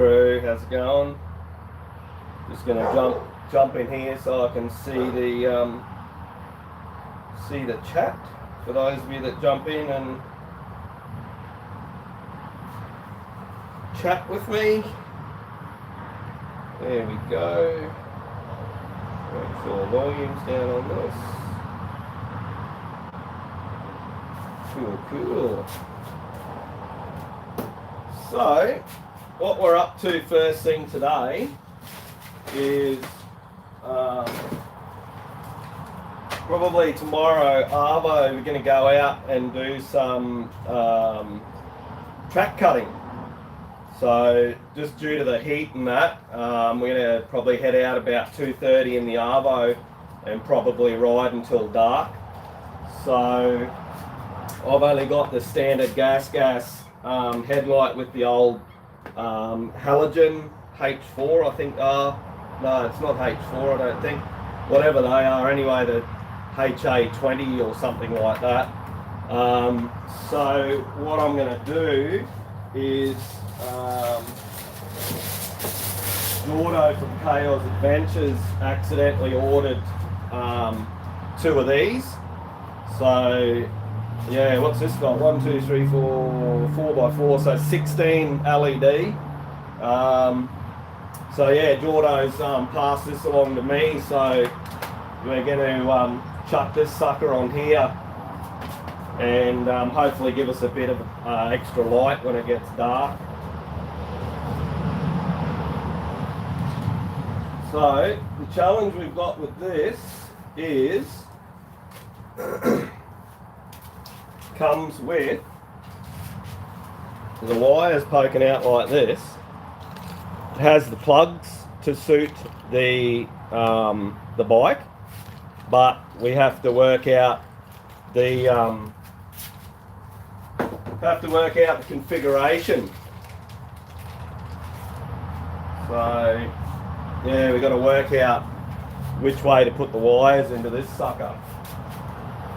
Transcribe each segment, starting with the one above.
crew, how's it going? Just gonna jump in here so I can see the chat for those of you that jump in and chat with me. There we go. Make sure volume's down on this. Cool. So, what we're up to first thing today is probably tomorrow, Arvo, we're going to go out and do some track cutting. So, just due to the heat and that, we're going to probably head out about 2:30 in the Arvo and probably ride until dark. So, I've only got the standard gas headlight with the old halogen H4, I think. No, it's not H4, I don't think. Whatever they are, anyway, the HA20 or something like that. So what I'm going to do is Gordo from Chaos Adventures accidentally ordered 2 of these. So yeah, what's this got? 1, 2, 3, 4, 4x4, so 16 LED. So yeah, Jordo's passed this along to me, so we're going to chuck this sucker on here and hopefully give us a bit of extra light when it gets dark. So the challenge we've got with this is comes with the wires poking out like this. It has the plugs to suit the bike, but we have to work out the configuration. So yeah, we've got to work out which way to put the wires into this sucker.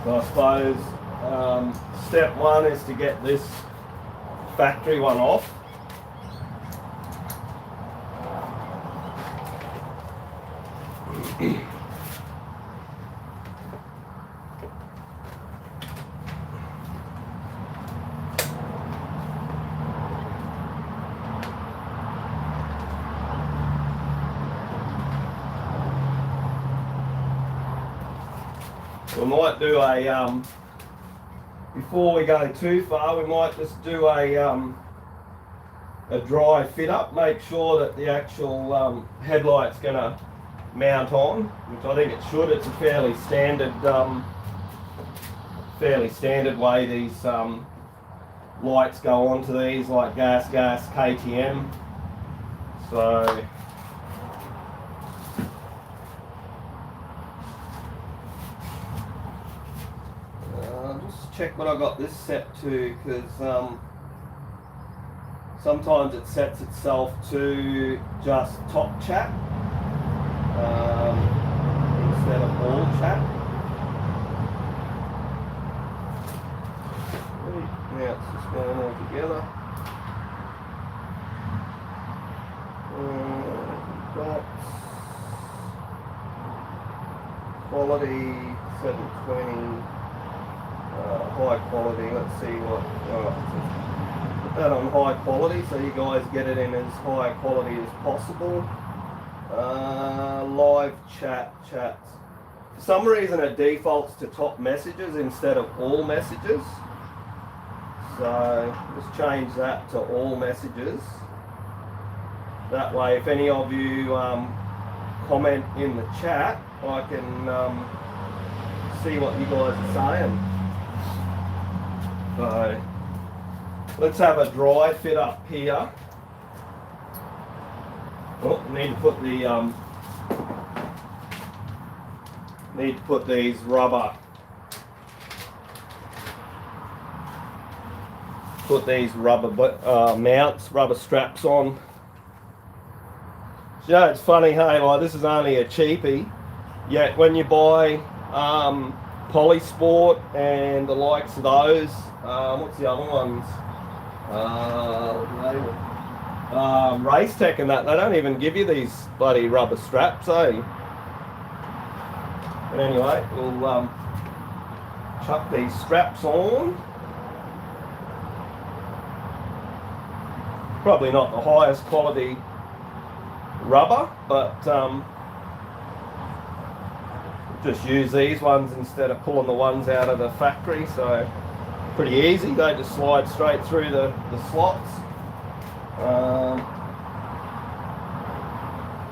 So I suppose step 1 is to get this factory one off. We might do a before we go too far, we might just do a dry fit up, make sure that the actual headlight's going to mount on, which I think it should. It's a fairly standard way these lights go onto these, like gas, KTM. So just check what I got this set to, because sometimes it sets itself to just top chat instead of all chat. Now it's just going all together. Got quality 720, high quality. Let's see what. Put that on high quality so you guys get it in as high quality as possible. Live chats. For some reason it defaults to top messages instead of all messages. So just change that to all messages. That way, if any of you comment in the chat, I can see what you guys are saying. So let's have a dry fit up here. Oh, need to put the these rubber mounts, rubber straps on. Yeah, it's funny, hey, like this is only a cheapie, yet when you buy Polysport and the likes of those, what's the other ones? race tech and that, they don't even give you these bloody rubber straps, eh? But anyway, we'll chuck these straps on. Probably not the highest quality rubber, but just use these ones instead of pulling the ones out of the factory, so pretty easy. They just slide straight through the slots.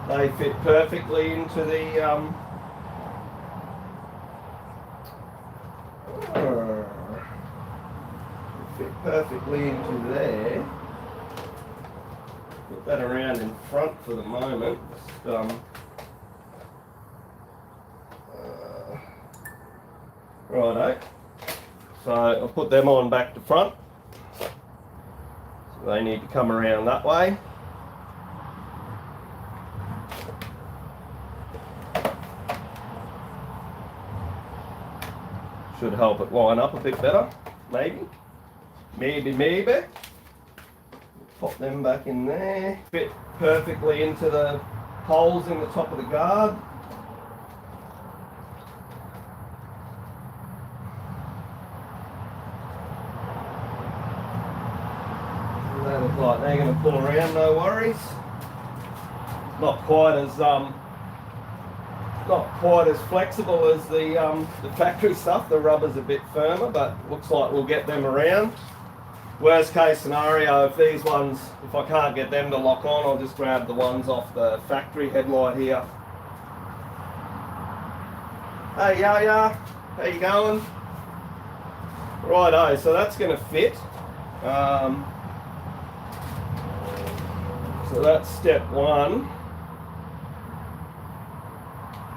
They fit perfectly into the fit perfectly into there. Put that around in front for the moment. Just, righto. So I'll put them on back to front. So they need to come around that way. Should help it line up a bit better, maybe. Maybe. Pop them back in there. Fit perfectly into the holes in the top of the guard. They look like they're going to pull around, no worries. Not quite as flexible as the factory stuff. The rubber's a bit firmer, but looks like we'll get them around. Worst case scenario, if I can't get them to lock on, I'll just grab the ones off the factory headlight here. Hey, yeah, how you going? Righto, so that's going to fit. So that's step one.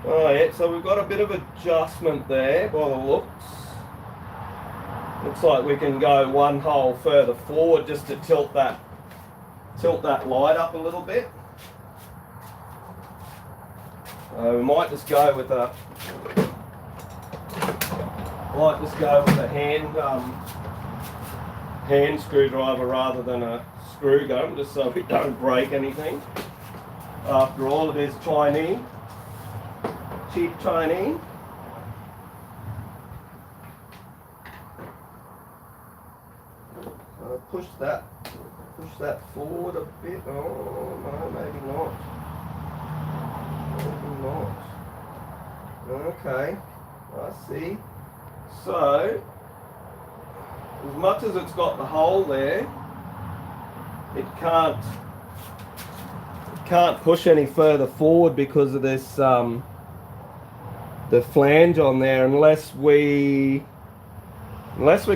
Oh yeah, so we've got a bit of adjustment there by the looks. Looks like we can go one hole further forward just to tilt that light up a little bit. We might just go with a hand screwdriver rather than a screw gun, just so we don't break anything. After all, it is Chinese. Cheap Chinese. Push that forward a bit. Oh no, maybe not. Maybe not. Okay, I see. So, as much as it's got the hole there, it can't push any further forward because of this the flange on there, unless we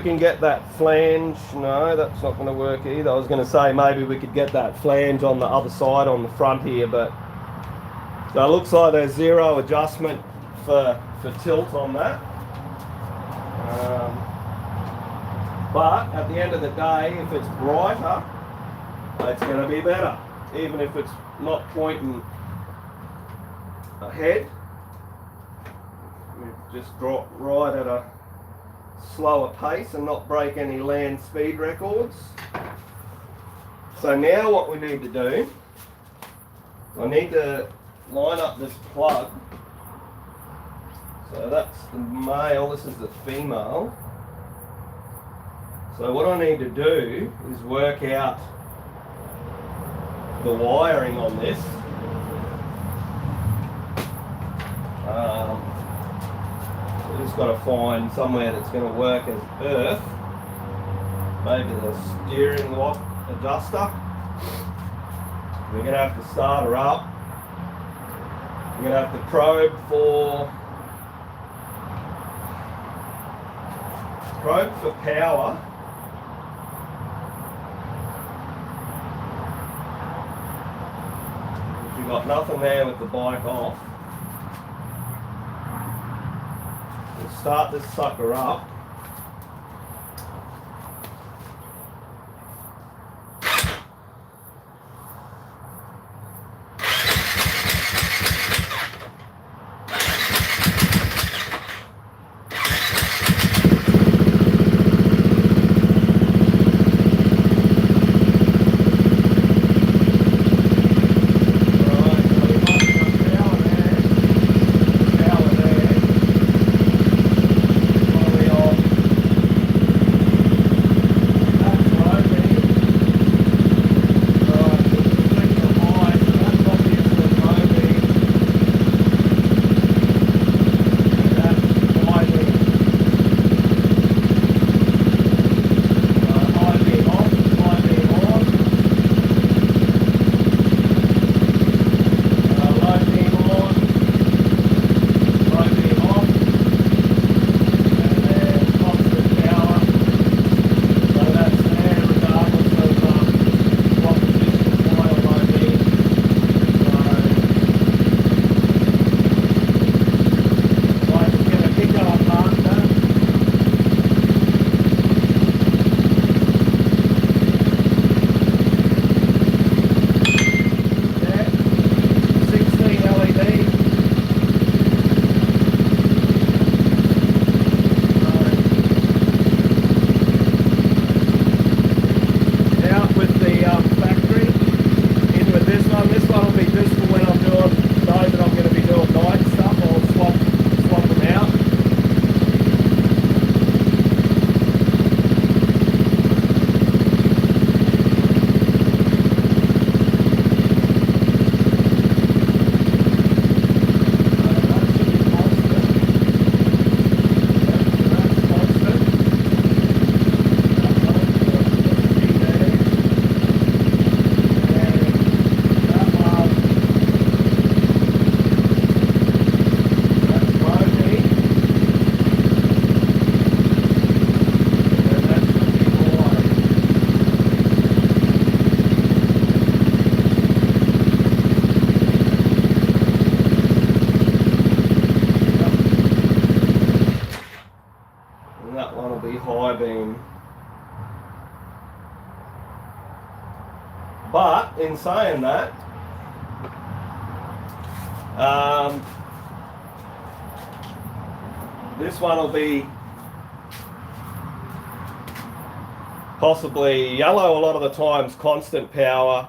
can get that flange. No, that's not going to work either. I was going to say maybe we could get that flange on the other side on the front here, but so it looks like there's zero adjustment for tilt on that. But at the end of the day, if it's brighter, it's going to be better, even if it's not pointing ahead. We just drop right at a slower pace and not break any land speed records. So now what we need to do, I need to line up this plug. So that's the male, this is the female. So what I need to do is work out the wiring on this. We've just got to find somewhere that's going to work as earth. Maybe the steering lock adjuster. We're going to have to start her up. We're going to have to probe for power. We've got nothing there with the bike off. We'll start this sucker up. in saying that, this one will be possibly yellow a lot of the times, constant power,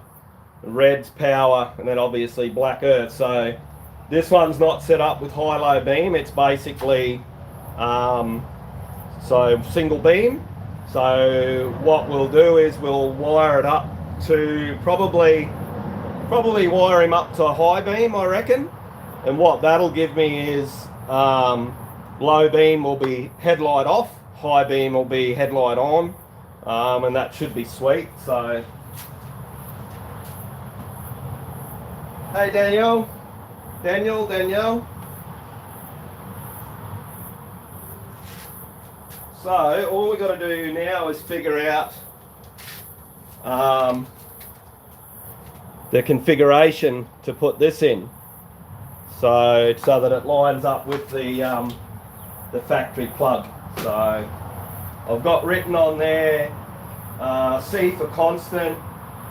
red's power, and then obviously black earth. So this one's not set up with high-low beam. It's basically so single beam. So what we'll do is we'll wire it up to probably wire him up to high beam, I reckon. And what that'll give me is low beam will be headlight off, high beam will be headlight on, and that should be sweet. So, hey Danielle. So all we got to do now is figure out the configuration to put this in, so that it lines up with the factory plug. So I've got written on there C for constant,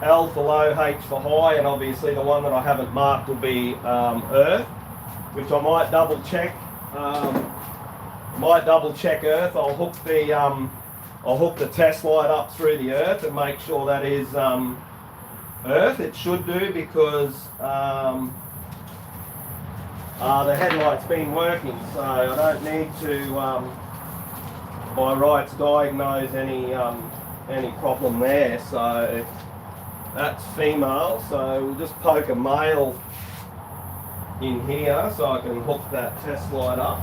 L for low, H for high, and obviously the one that I haven't marked will be earth, which I might double check. Earth. I'll hook the test light up through the earth and make sure that is earth. It should do, because the headlight's been working, so I don't need to by rights diagnose any problem there. So that's female, so we'll just poke a male in here so I can hook that test light up.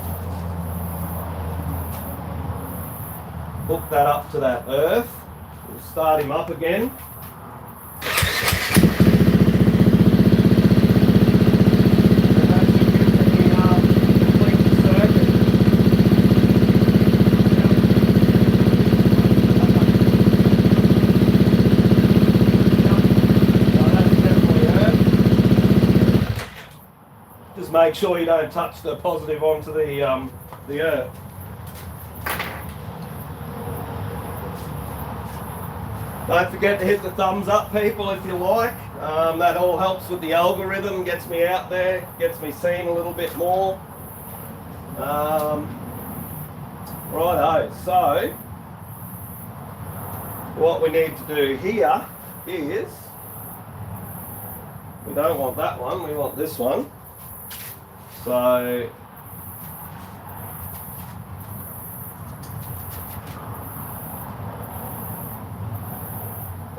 Hook that up to that earth. We'll start him up again. And that should give me complete the circuit. So that's definitely earth. Just make sure you don't touch the positive onto the earth. Don't forget to hit the thumbs up, people, if you like. That all helps with the algorithm, gets me out there, gets me seen a little bit more. Righto, so what we need to do here is, we don't want that one, we want this one. So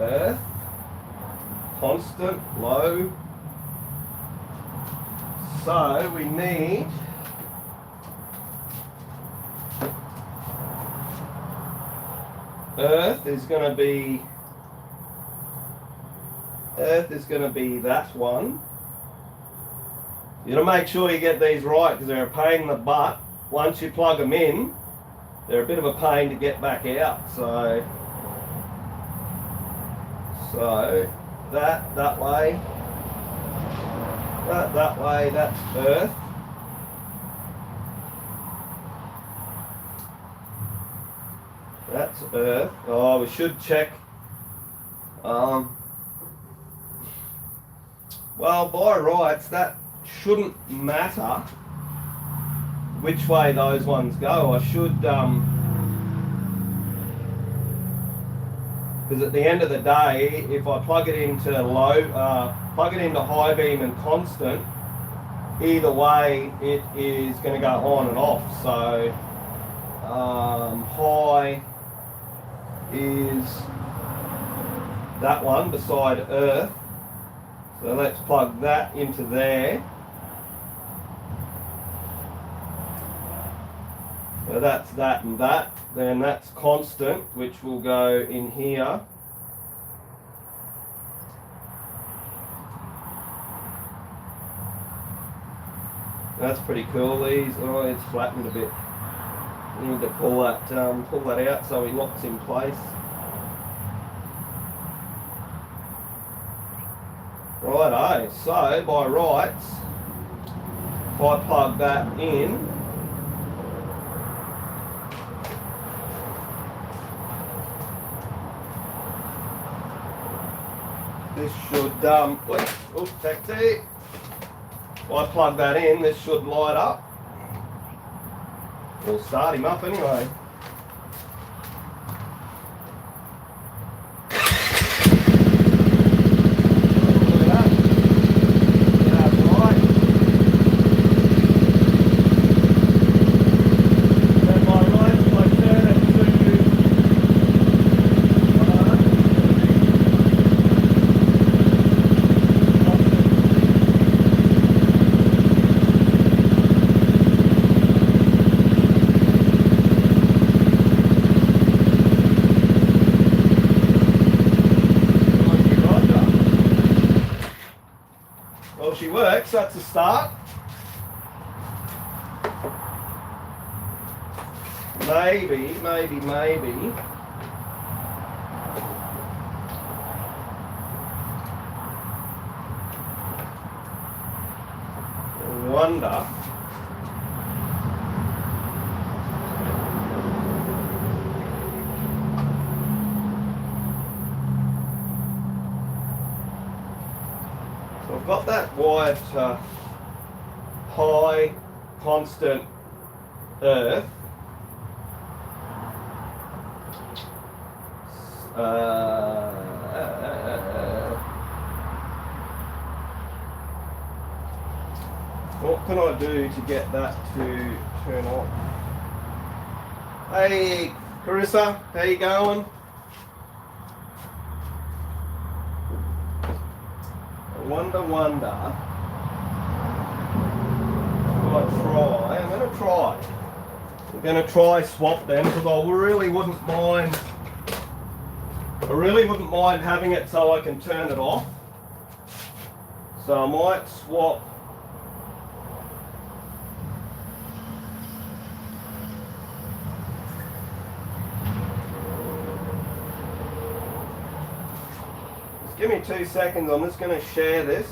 earth, constant, low. So we need earth is going to be that one. You got to make sure you get these right, because they're a pain in the butt. Once you plug them in, they're a bit of a pain to get back out. So that way, that way, that's earth. That's earth. Oh, we should check. Well, by rights, that shouldn't matter which way those ones go. I should, because at the end of the day, if I plug it into high beam and constant, either way it is going to go on and off. So high is that one beside earth. So let's plug that into there. So that's that and that. Then that's constant, which will go in here. That's pretty cool. These, oh, it's flattened a bit. You need to pull that out so he locks in place. Righto. So by rights, if I plug that in, this should, oops, taxi. If I plug that in, this should light up. We'll start him up anyway. Well, she works, that's a start. Maybe. I wonder. So I've got that wired to high constant earth. What can I do to get that to turn on? Hey Carissa, how you going? Wonder. I'm gonna try swap them because I really wouldn't mind having it so I can turn it off. So I might swap. Just give me 2 seconds, I'm just gonna share this.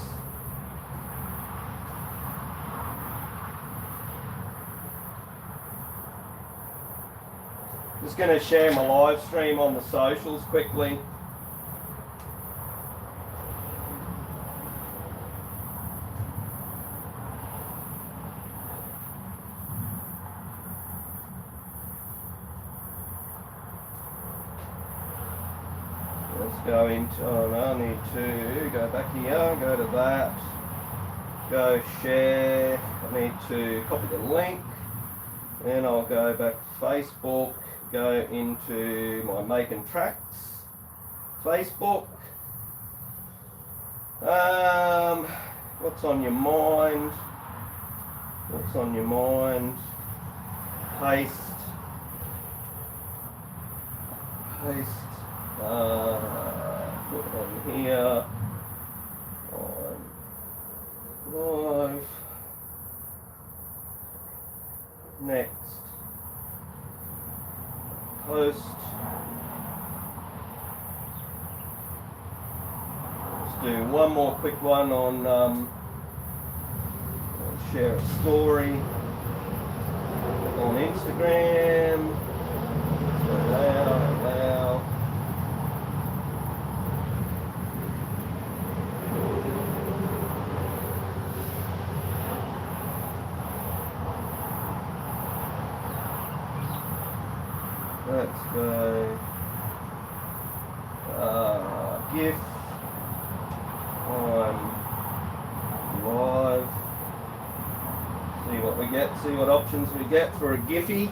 Just going to share my live stream on the socials quickly. Let's go into, I need to go back here, go to that, go share. I need to copy the link, then I'll go back to Facebook. Go into my making tracks, Facebook. What's on your mind? Paste. Put it on here. On live. Next. Post. Let's do one more quick one on share a story on Instagram. Allow. Let's go. GIF on live. See what we get. See what options we get for a Giphy.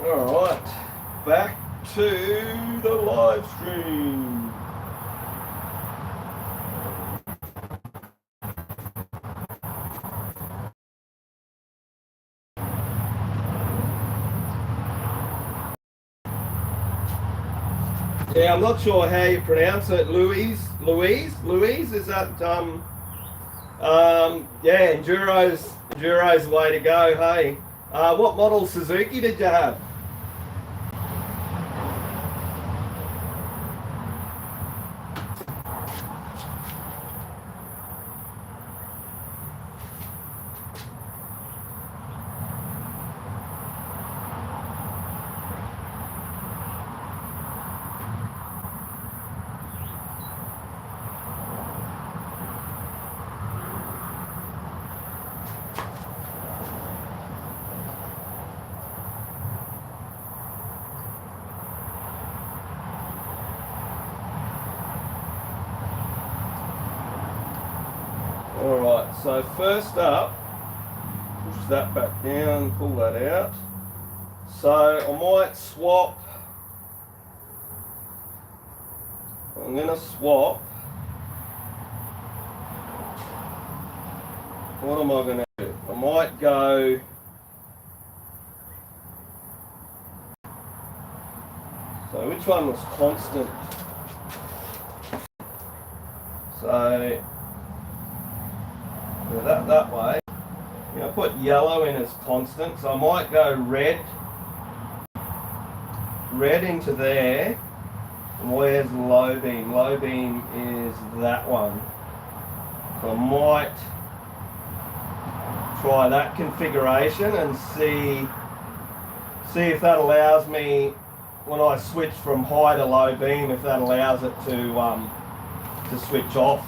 Alright, back to the live stream. Yeah, I'm not sure how you pronounce it. Louise, is that yeah, Enduro's the way to go, hey. What model Suzuki did you have? Alright, so first up, push that back down, pull that out. So I might swap, I'm going to swap, what am I going to do? I might go, so which one was constant? So that way. You know, put yellow in as constant, so I might go red into there. And where's low beam? Low beam is that one. So I might try that configuration and see if that allows me, when I switch from high to low beam, if that allows it to switch off.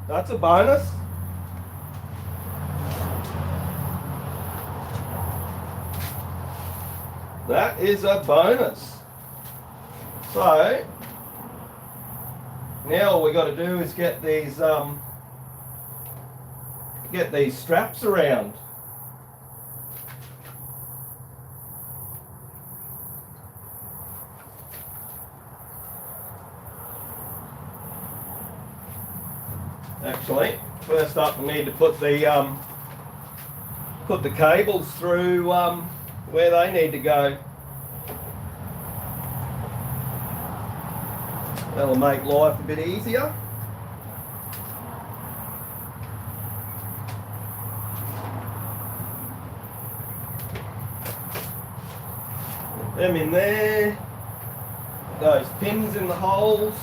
That's a bonus. That is a bonus. So now all we got to do is get these straps around. Actually, first up we need to put the cables through where they need to go. That'll make life a bit easier. Put them in there. Those pins in the holes.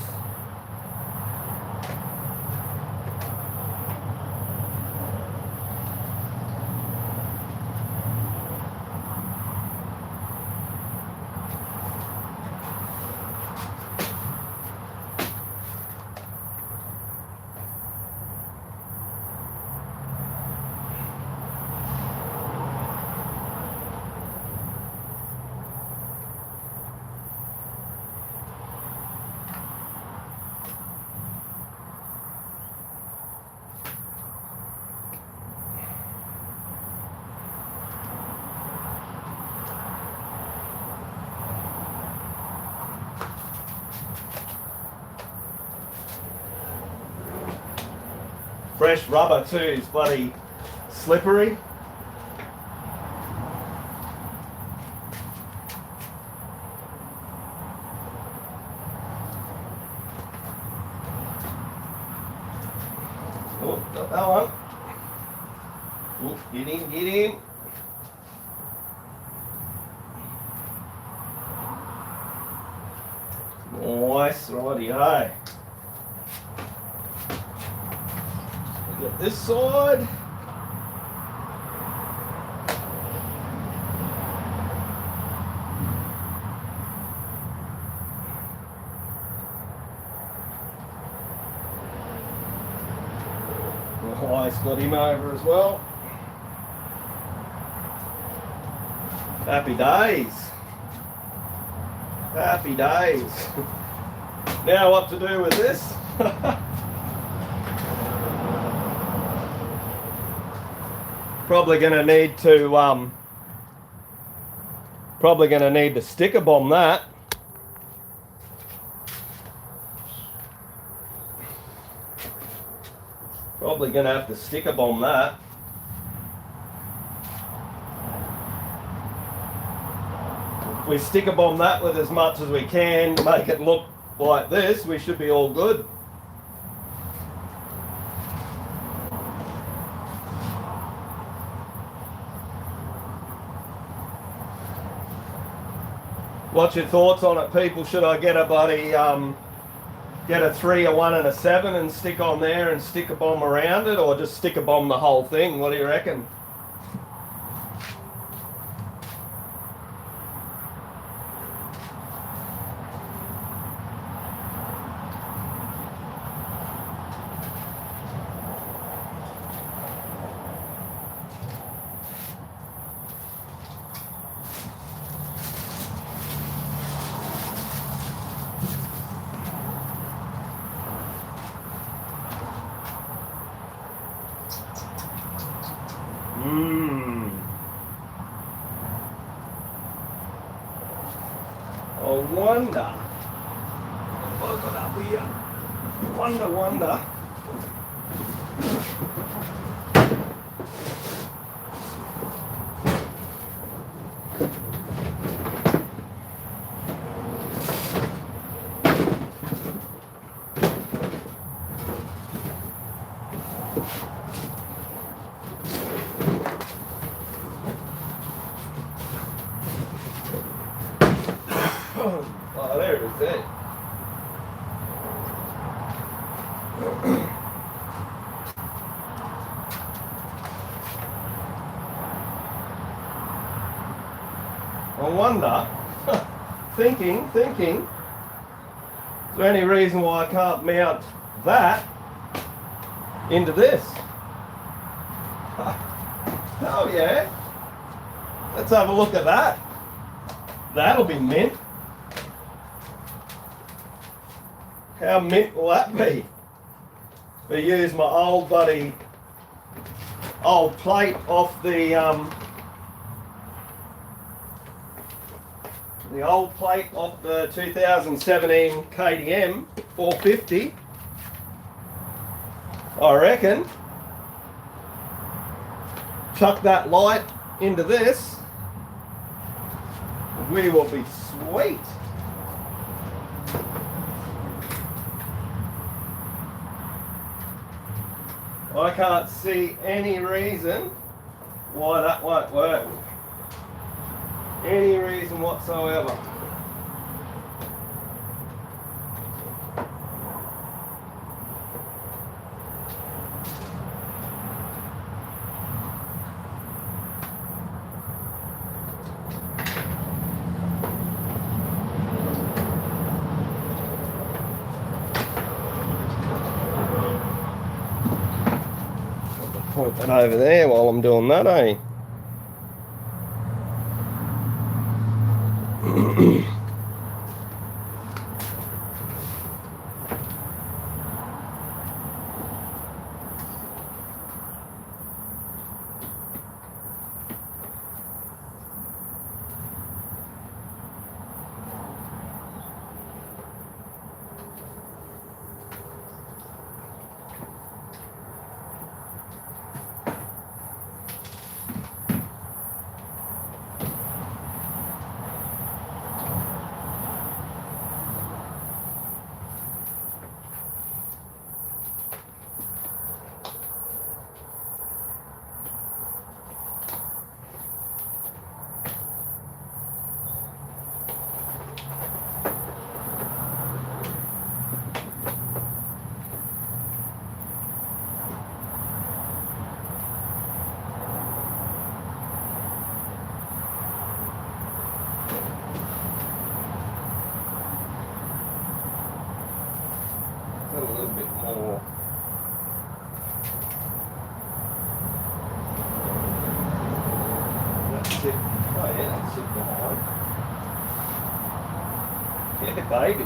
Fresh rubber too is bloody slippery. Oh, got that one. Oh, get in. More nice. Righty-ho. Get this side. Headlight's got him over as well. Happy days. Happy days. Now what to do with this? Probably going to need to sticker bomb that. Probably going to have to sticker bomb that. If we sticker bomb that with as much as we can, make it look like this, we should be all good. What's your thoughts on it, people? Should I get a bloody get a 3, a 1 and a 7 and stick on there and stick a bomb around it, or just stick a bomb the whole thing? What do you reckon? I wonder. Look it up here. Wonder. Oh, there it is there. I wonder, thinking, is there any reason why I can't mount that into this? Oh yeah. Let's have a look at that. That'll be mint. How mint will that be? We use my old plate off the old plate off the 2017 KTM 450. I reckon. Chuck that light into this. We will be sweet. I can't see any reason why that won't work. Any reason whatsoever. Point that over there while I'm doing that, eh? sit. Oh yeah, that's sit behind. Yeah, baby.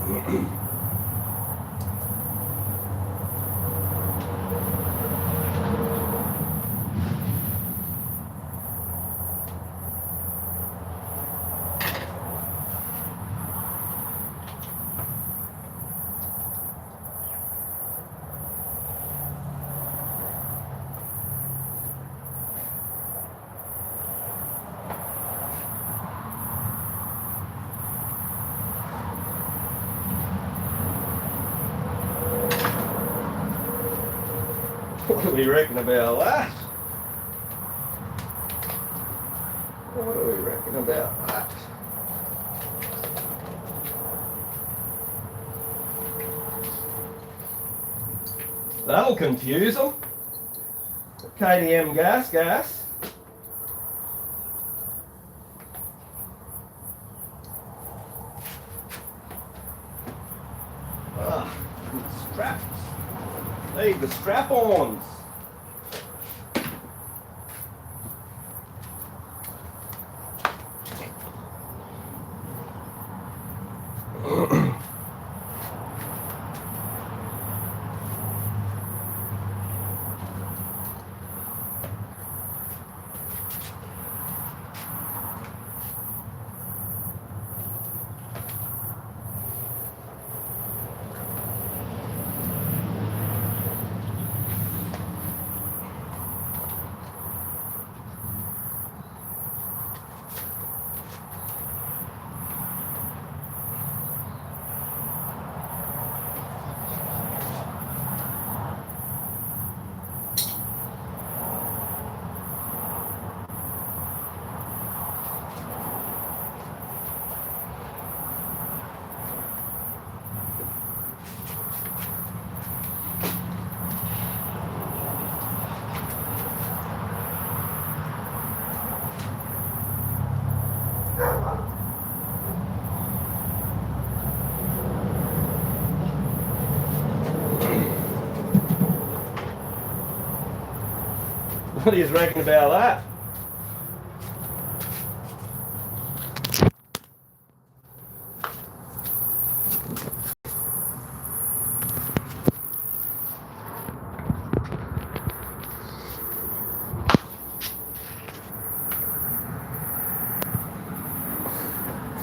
Yeah, baby. What do we reckon about that? What do we reckon about that? That'll confuse them. KDM gas. Ah, straps. Need the strap-ons. What do you reckon about that?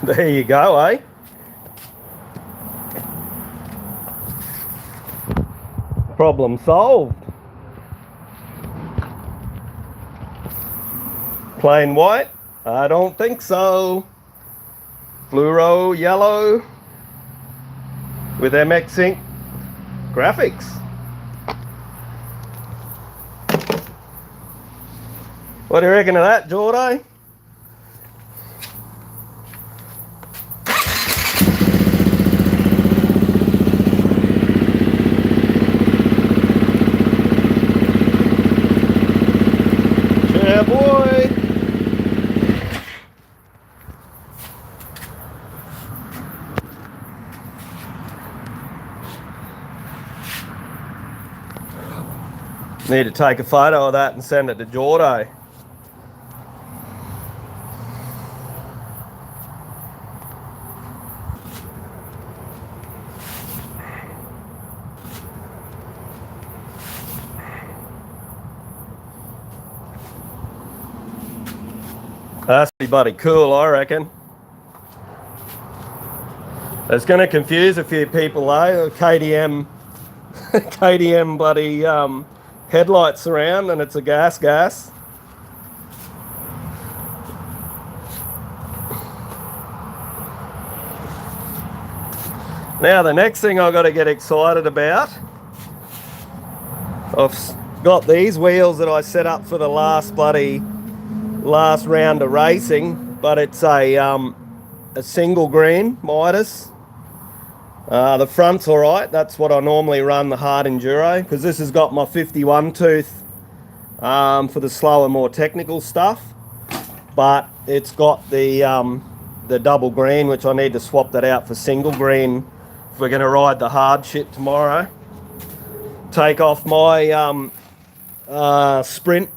There you go, eh? Problem solved. Plain white? I don't think so. Fluoro yellow with MX Ink graphics. What do you reckon of that, Jordo? Yeah, boy. Need to take a photo of that and send it to Jordo. That's pretty bloody cool, I reckon. It's going to confuse a few people though. KDM bloody headlights around, and it's a gas. Now the next thing I've got to get excited about, I've got these wheels that I set up for the last round of racing, but it's a single green Midas. The front's alright, that's what I normally run, the hard enduro, because this has got my 51 tooth for the slower, more technical stuff, but it's got the the double green, which I need to swap that out for single green if we're going to ride the hard shit tomorrow. Take off my Sprint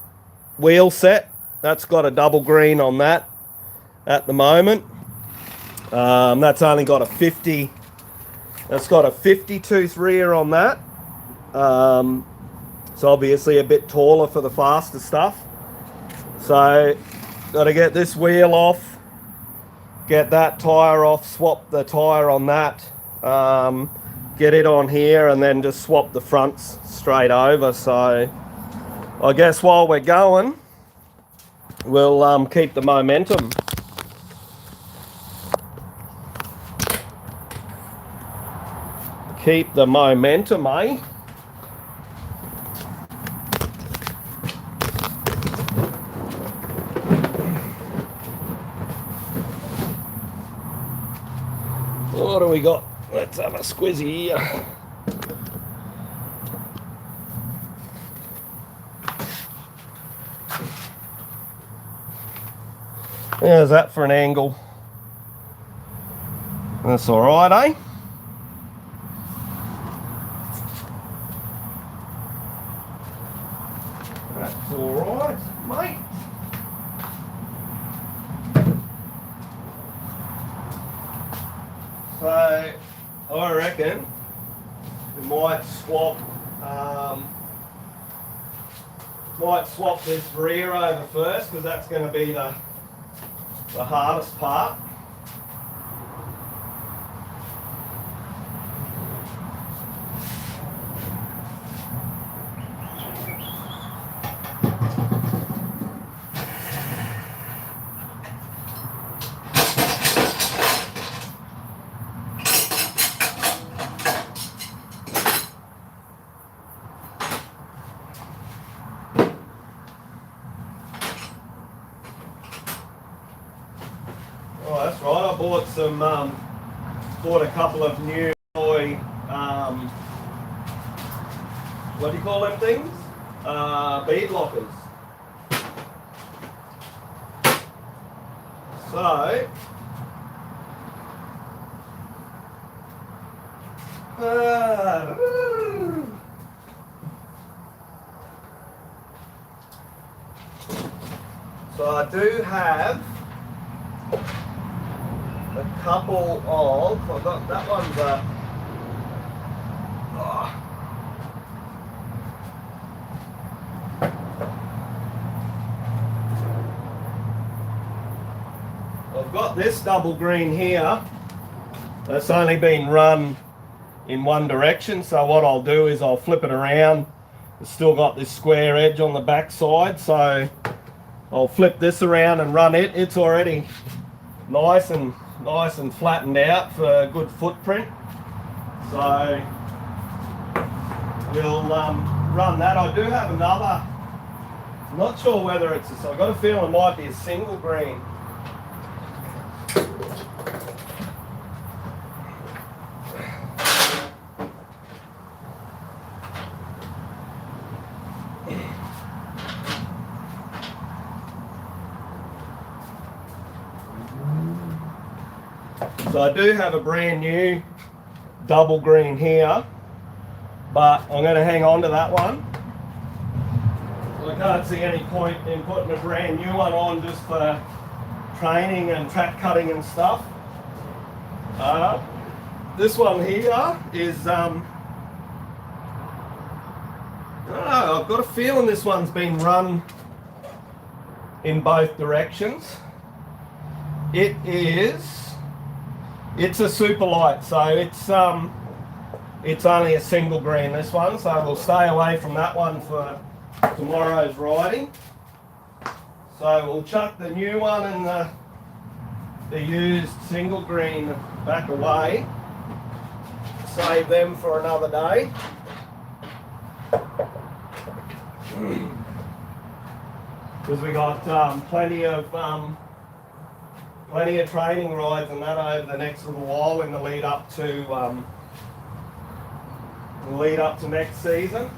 wheel set. That's got a double green on that at the moment. That's only got a 50. That's got a 50 tooth rear on that. It's obviously a bit taller for the faster stuff. So got to get this wheel off, get that tyre off, swap the tyre on that, get it on here, and then just swap the fronts straight over. So I guess while we're going, we'll keep the momentum. Keep the momentum, eh? What do we got? Let's have a squizzy here. How's that for an angle? That's all right, eh? That's all right, mate. So I reckon we might swap this rear over first, because that's going to be the hardest part. Oh, that's right. I bought bought a couple of new toy, what do you call them things? Bead lockers. So, I do have a couple of, I've got that one's I've got this double green here that's only been run in one direction, so what I'll do is I'll flip it around. It's still got this square edge on the back side, so I'll flip this around and run it. It's already nice and flattened out for a good footprint. So we'll run that. I do have another, I'm not sure whether it's I've got a feeling it might be a single green. So I do have a brand new double green here, but I'm going to hang on to that one. I can't see any point in putting a brand new one on just for training and track cutting and stuff. This one here is, I've got a feeling this one's been run in both directions. It's a super light, so it's only a single green, this one, so we'll stay away from that one for tomorrow's riding. So we'll chuck the new one and the used single green back away, save them for another day. Because we got plenty of training rides and that over the next little while in the lead up to next season.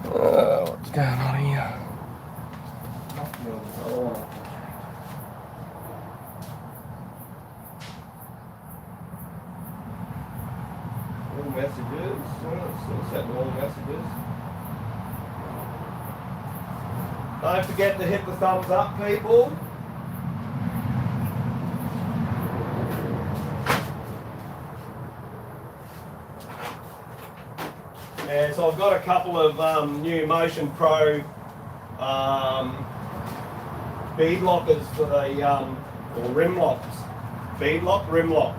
What's going on here? All messages. Still setting all messages. Don't forget to hit the thumbs up, people. Yeah, so I've got a couple of new Motion Pro bead lockers for the or rim locks. Bead lock, rim lock.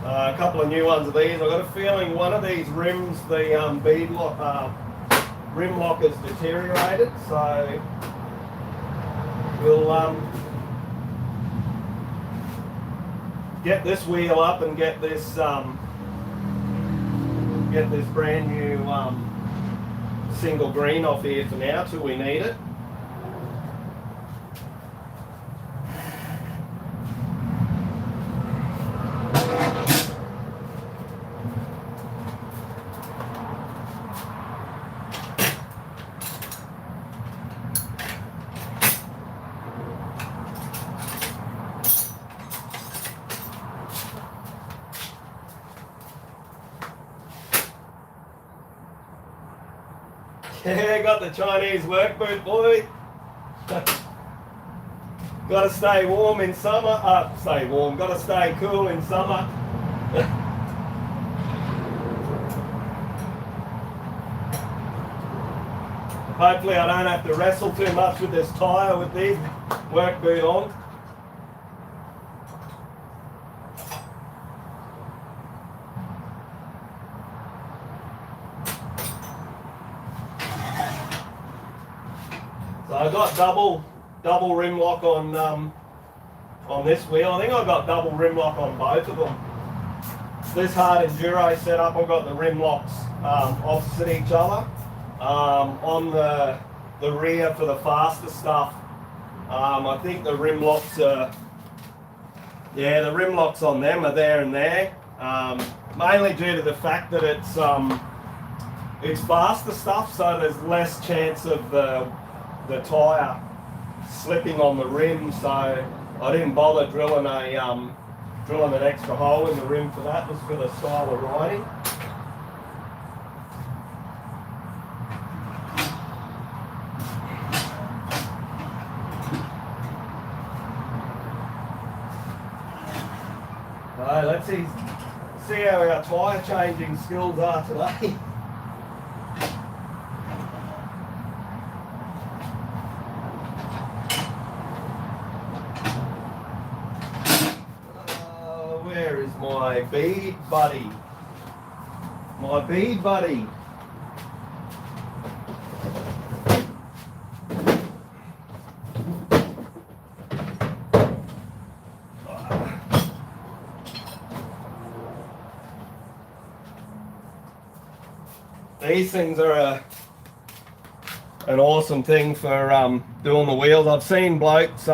A couple of new ones of these. I've got a feeling one of these rims, the bead lock, rim lock is deteriorated, so we'll get this wheel up and get this brand new single green off here for now till we need it. Yeah, got the Chinese work boot, boy. Gotta stay warm in summer. Stay warm. Gotta stay cool in summer. Hopefully I don't have to wrestle too much with this tyre with these work boot on. So I got double rim lock on this wheel. I think I got double rim lock on both of them. This hard enduro setup, I've got the rim locks opposite each other. On the rear for the faster stuff, I think the rim locks are, yeah, the rim locks on them are there and there. Mainly due to the fact that it's faster stuff, so there's less chance of the tyre slipping on the rim, so I didn't bother drilling an extra hole in the rim for that, just for the style of riding. So let's see how our tyre changing skills are today. Where is my bead buddy? My bead buddy. These things are an awesome thing for doing the wheels. I've seen blokes,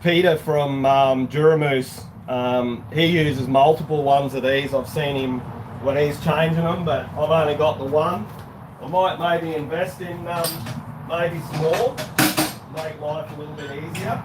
Peter from Duramoose, he uses multiple ones of these. I've seen him when he's changing them, but I've only got the one. I might maybe invest in maybe some more, make life a little bit easier.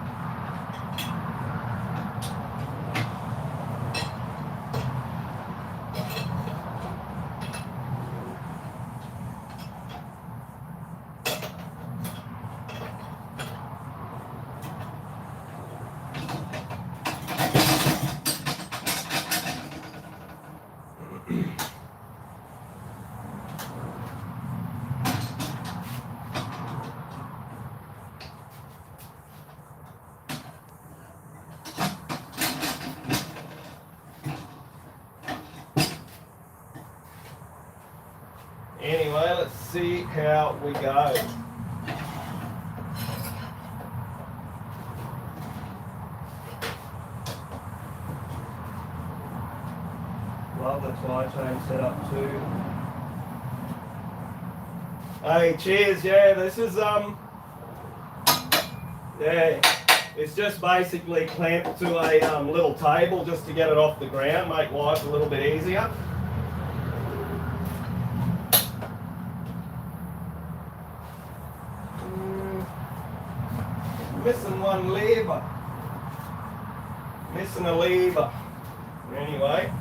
Anyway, let's see how we go. Love the tie chain setup too. Hey, cheers, yeah, this is, yeah, it's just basically clamped to a little table just to get it off the ground, make life a little bit easier. Missing one lever. Missing a lever. Anyway.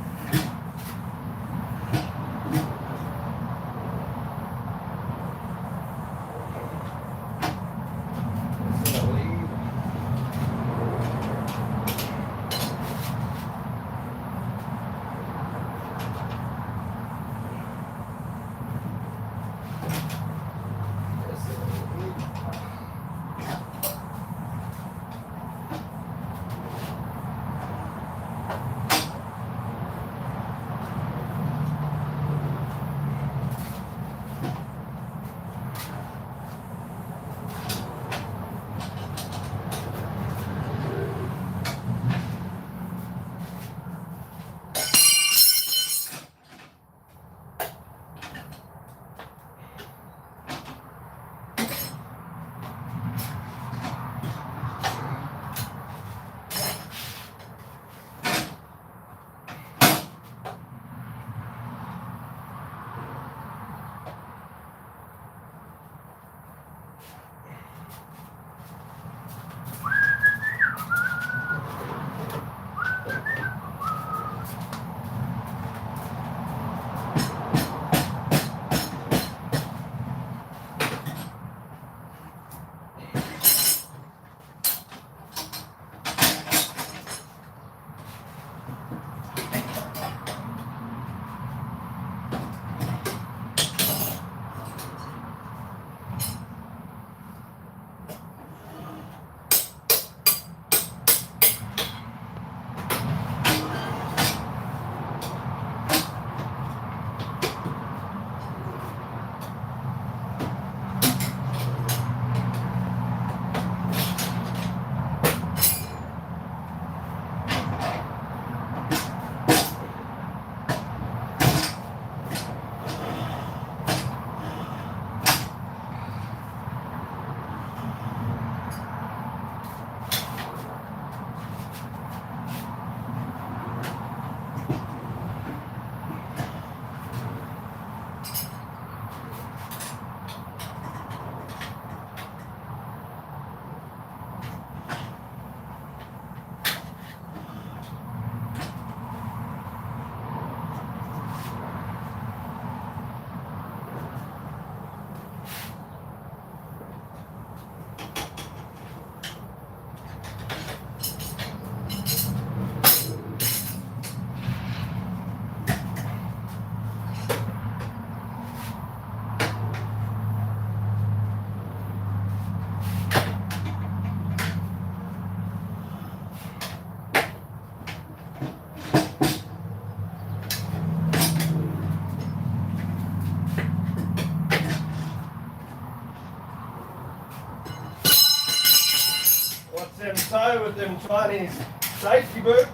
Them toe with them Chinese safety boot.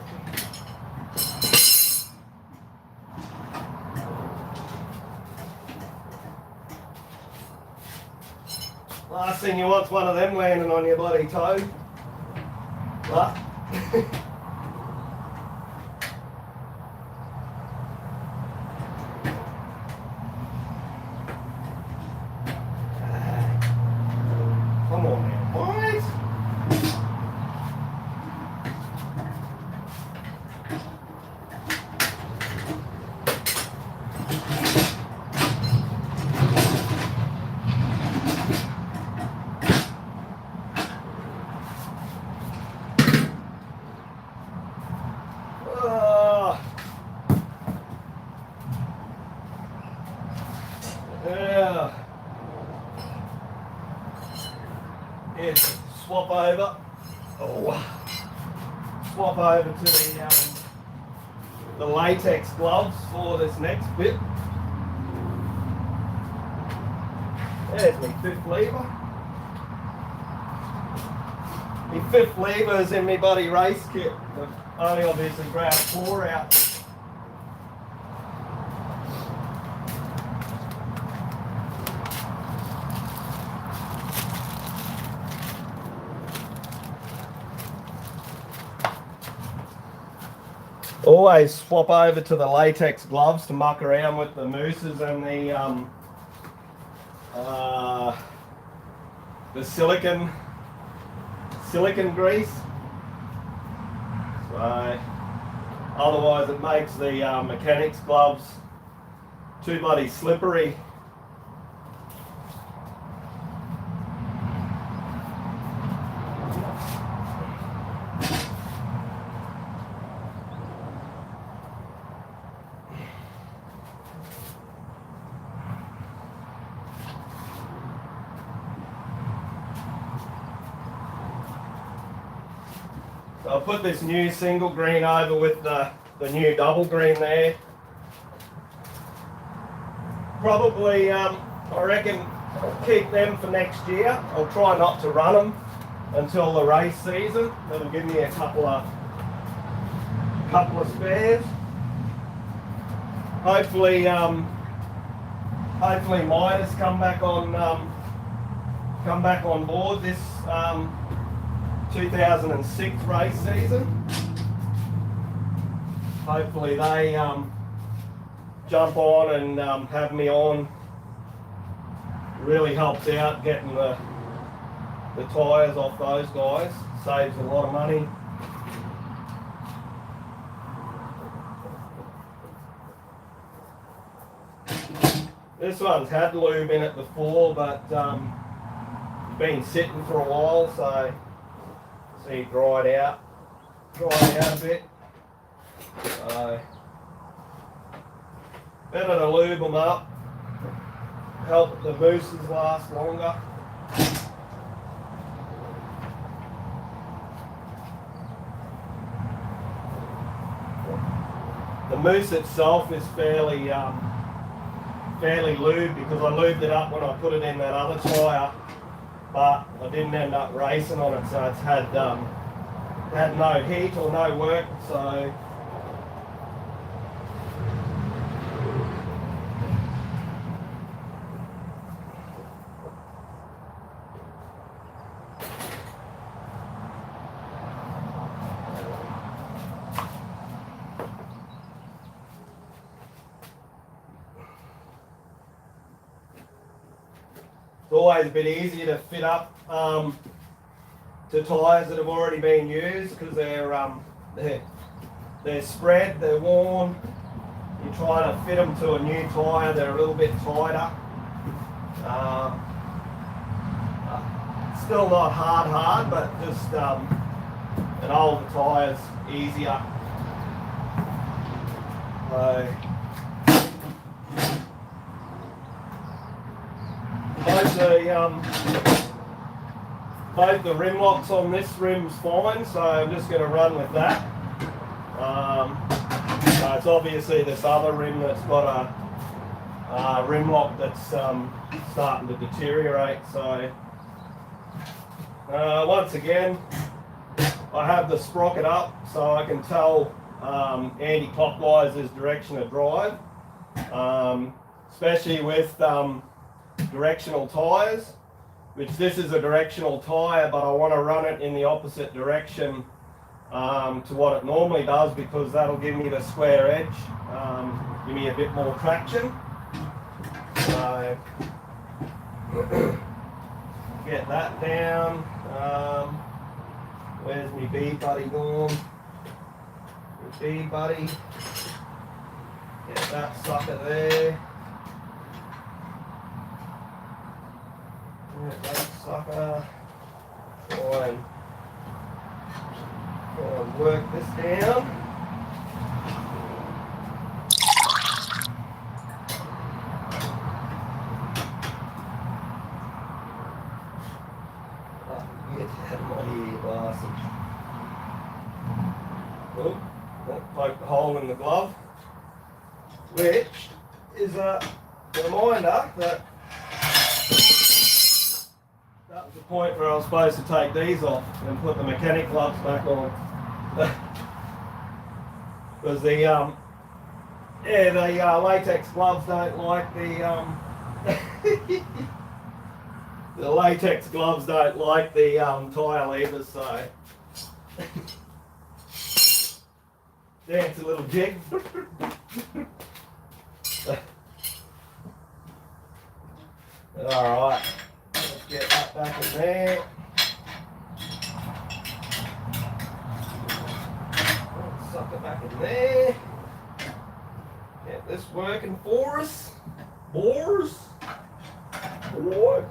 Last thing you want's one of them landing on your bloody toe. What? Come on now, boys. Yeah. Yes, swap over. Oh. Swap over to the latex gloves for this next bit. There's my fifth lever. My fifth lever is in my bloody race kit. I've only obviously grabbed 4 out. Always swap over to the latex gloves to muck around with the mooses and the silicone grease. So otherwise it makes the mechanics gloves too bloody slippery. So I'll put this new single green over with the new double green there. Probably, I reckon, keep them for next year. I'll try not to run them until the race season. That'll give me a couple of spares. Hopefully, hopefully Midas come back on board this 2006 race season. Hopefully they jump on and have me on. Really helps out getting the tyres off those guys. Saves a lot of money. This one's had lube in it before, but it's been sitting for a while, so see it dried out a bit. So better to lube them up, help the mousses last longer. The mousse itself is fairly lubed because I lubed it up when I put it in that other tyre, but I didn't end up racing on it, so it's had no heat or no work. So it's always a bit easier to fit up to tyres that have already been used because they're spread, they're worn. You try to fit them to a new tyre, they're a little bit tighter. Still not hard, but just an older tyre's easier. So both the rim locks on this rim's fine, so I'm just going to run with that. So it's obviously this other rim that's got a rim lock that's starting to deteriorate. So once again, I have the sprocket up so I can tell anti-clockwise is direction of drive, especially with directional tyres, which this is a directional tyre, but I want to run it in the opposite direction to what it normally does because that'll give me the square edge, give me a bit more traction. So get that down. Where's my bee buddy gone? My bee buddy. Get that sucker there. Get that sucker. Try and work this down. Oh, that poked a hole in the glove, which is a reminder that that was the point where I was supposed to take these off and put the mechanic gloves back on. Because the latex gloves don't like the the latex gloves don't like the tyre levers, so dance a little jig. Alright, let's get that back in there. get this working for us. Boys. Boy.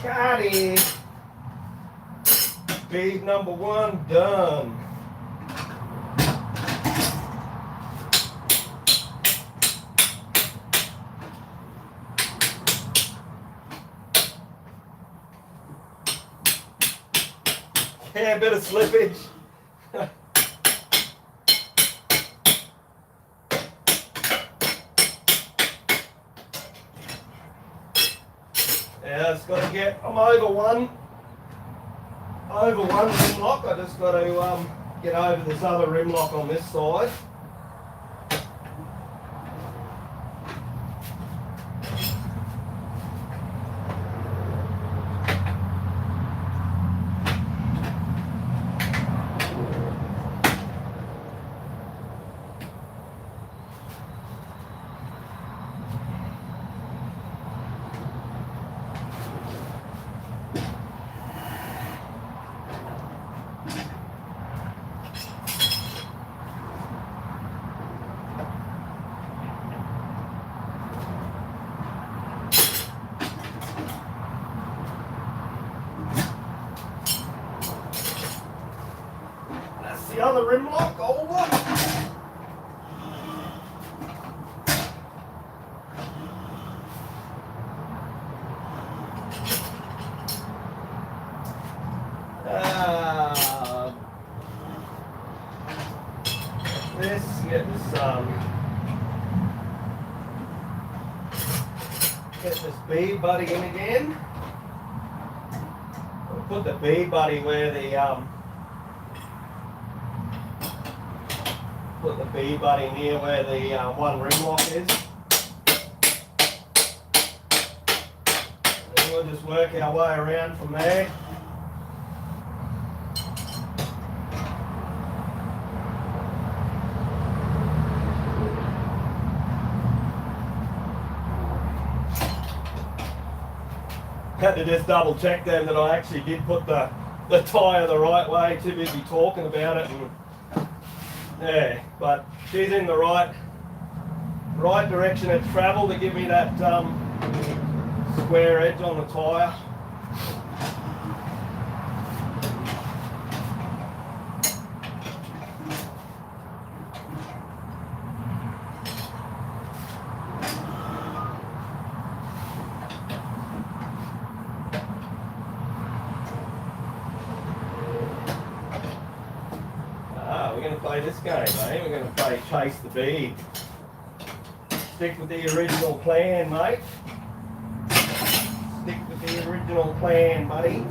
Got it. Bead number 1 done. Yeah, a bit of slippage. Yeah, it's got to get, I'm over one rim lock. I just got to get over this other rim lock on this side. The other rim lock over. Get this bead buddy in again. We'll put the bead buddy where the put the bead buddy near where the one rim lock is. And we'll just work our way around from there. Had to just double check then that I actually did put the tyre the right way, too busy talking about it. And yeah, but she's in the right direction of travel to give me that square edge on the tyre. We're going to play this game, mate. We're going to play chase the bead. Stick with the original plan, mate. Stick with the original plan, buddy.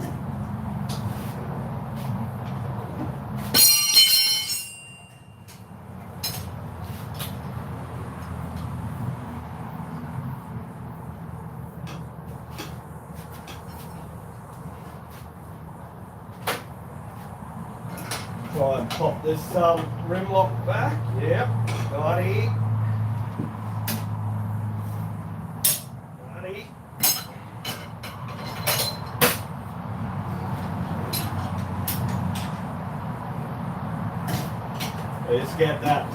Try and pop this rim lock back. Yep, got it. Got it. You just get that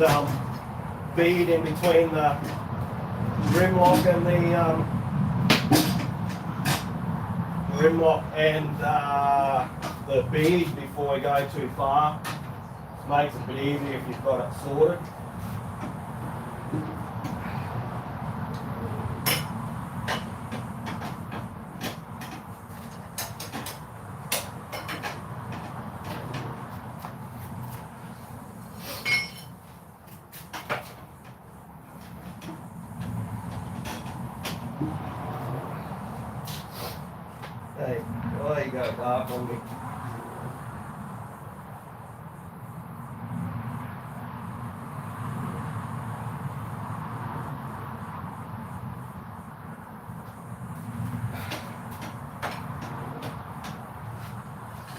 bead in between the rim lock and the bead before we go too far. It makes it a bit easier if you've got it sorted. Hey, there you go, dark on me.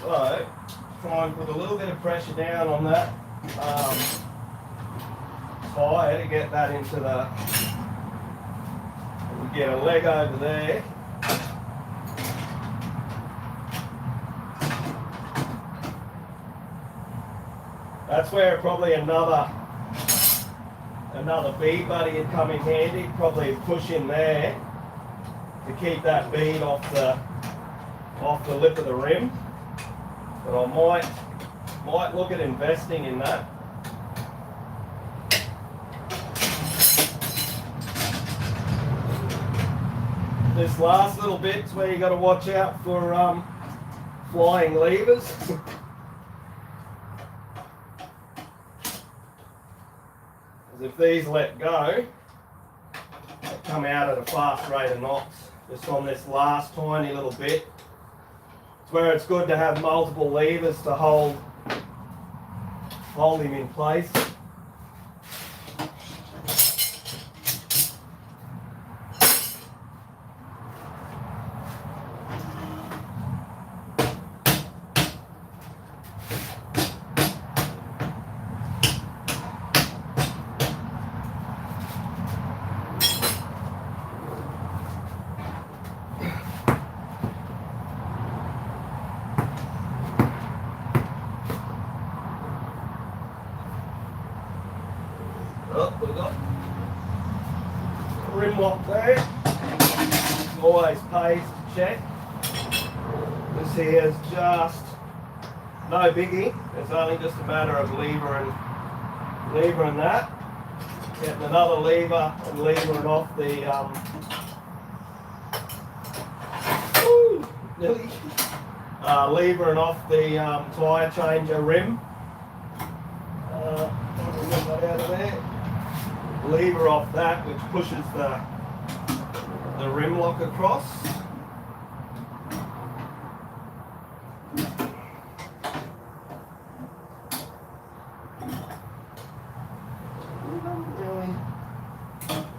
So, try and put a little bit of pressure down on that tire to get that into the, we get a leg over there. That's where probably another bead buddy would come in handy. Probably push in there to keep that bead off the lip of the rim. But I might look at investing in that. This last little bit's where you got to watch out for flying levers. If these let go, they come out at a fast rate of knots. Just on this last tiny little bit. It's where it's good to have multiple levers to hold him in place. Oh, we've got rim lock there. Always pays to check. This here is just no biggie. It's only just a matter of lever and that. Getting another lever and levering off the levering off the tyre changer rim. Get that out of there. Lever off that, which pushes the rim lock across.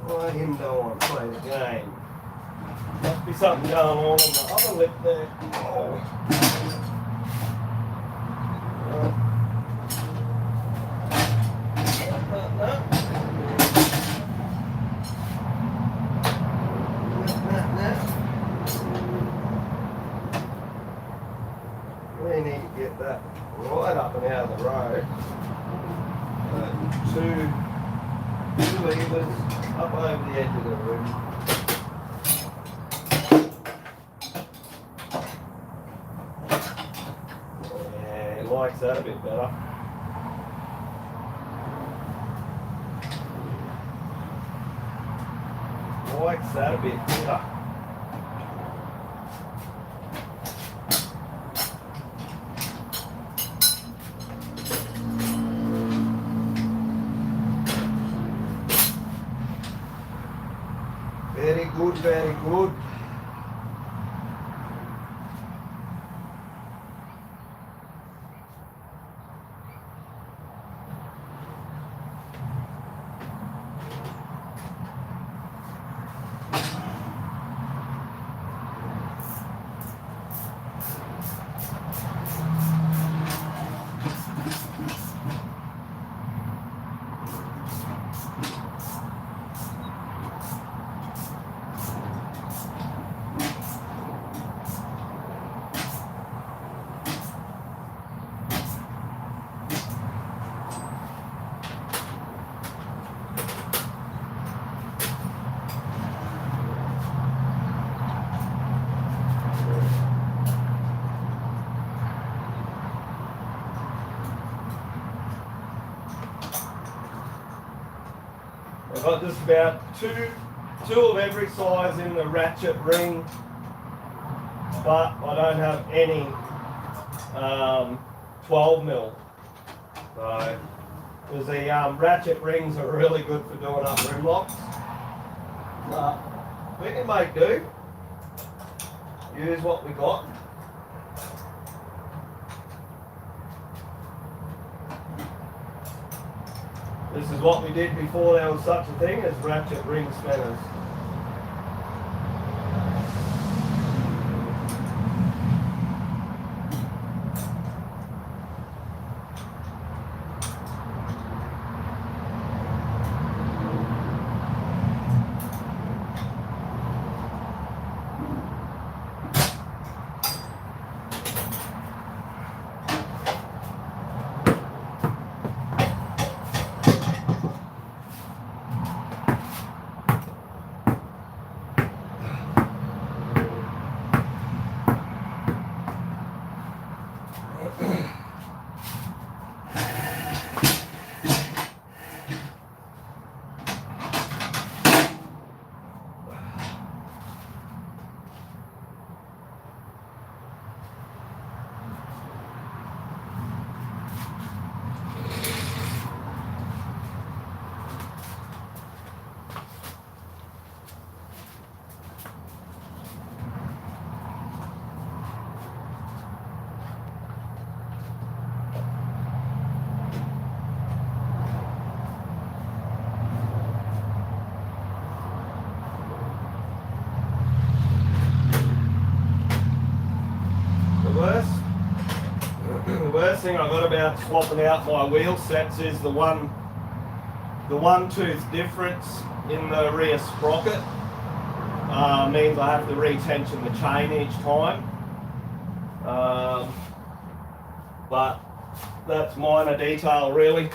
Why him don't want to play the game? Must be something going on the other lip there. Oh. We need to get that right up and out of the road. Two levers up over the edge of the rim. Yeah, he likes that a bit better. Likes that a bit better. Very good, very good. got just about two of every size in the ratchet ring, but I don't have any 12 mil. So, because the ratchet rings are really good for doing up rim locks. But we can make do. Use what we got. This is what we did before there was such a thing as ratchet ring spinners. The worst thing I got about swapping out my wheel sets is the one tooth difference in the rear sprocket. Means I have to retension the chain each time. But that's minor detail really.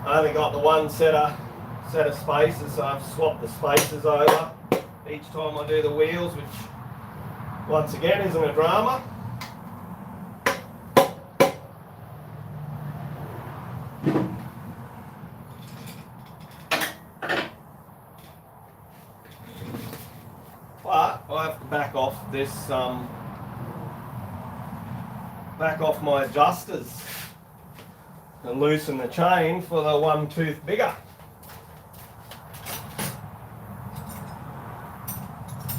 I only got the one set of spacers, so I've swapped the spacers over each time I do the wheels, which once again isn't a drama. I have to back off this, back off my adjusters and loosen the chain for the one tooth bigger.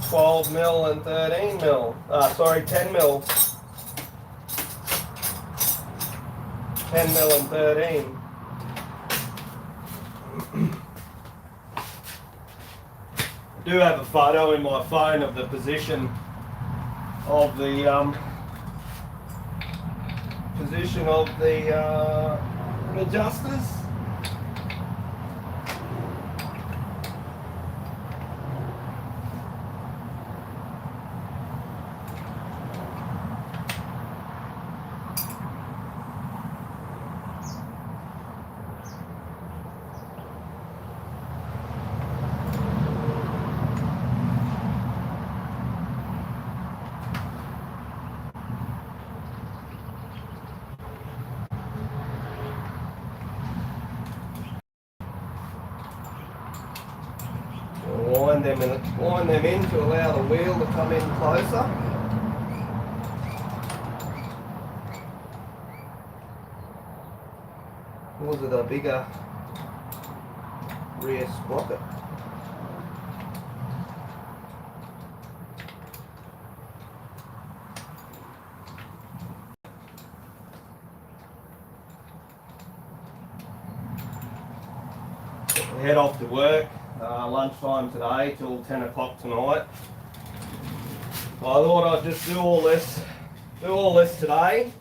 12 mil and 13 mil. Sorry, 10 mil. 10 mil and 13. I do have a photo in my phone of the position of the adjusters. Wind them in to allow the wheel to come in closer. Or was it a bigger rear sprocket? Head off to work. Lunchtime today till 10 o'clock tonight. I thought I'd just do all this today,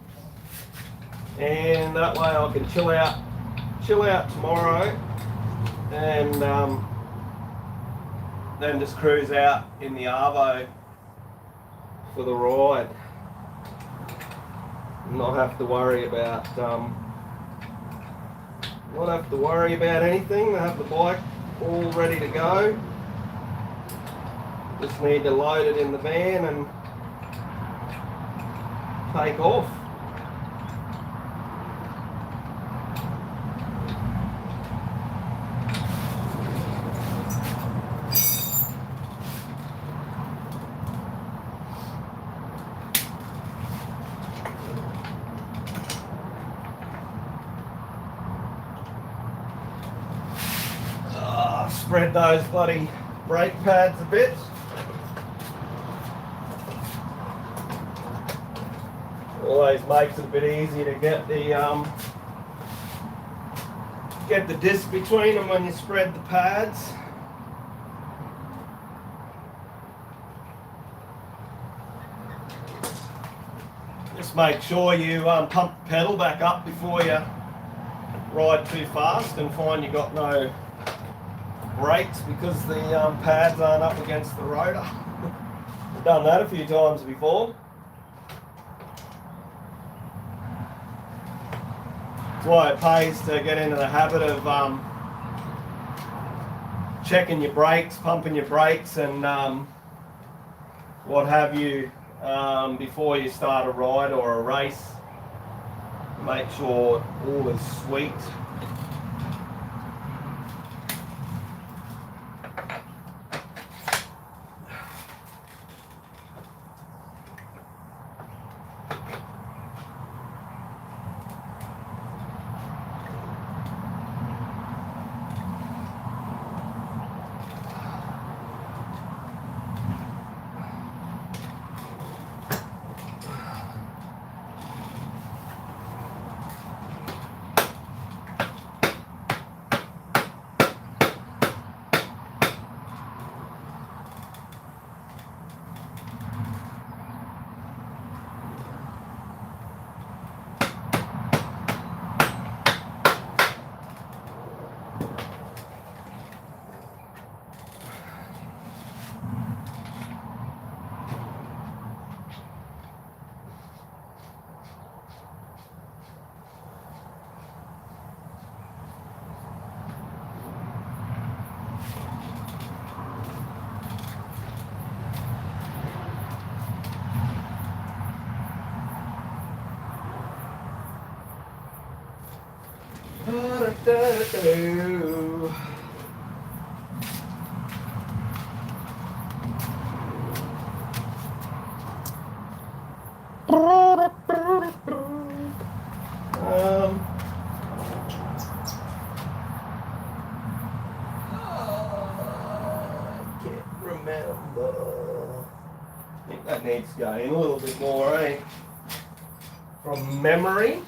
and that way I can chill out tomorrow, and then just cruise out in the Arvo for the ride, and not have to worry about anything. I have the bike all ready to go. Just need to load it in the van and take off. Spread those bloody brake pads a bit. Always makes it a bit easier to get the disc between them when you spread the pads. Just make sure you pump the pedal back up before you ride too fast and find you got no brakes because the pads aren't up against the rotor. I've done that a few times before. That's why it pays to get into the habit of checking your brakes, pumping your brakes, and what have you before you start a ride or a race. Make sure all is sweet. Can't remember. I think that needs to go in a little bit more, eh? From memory,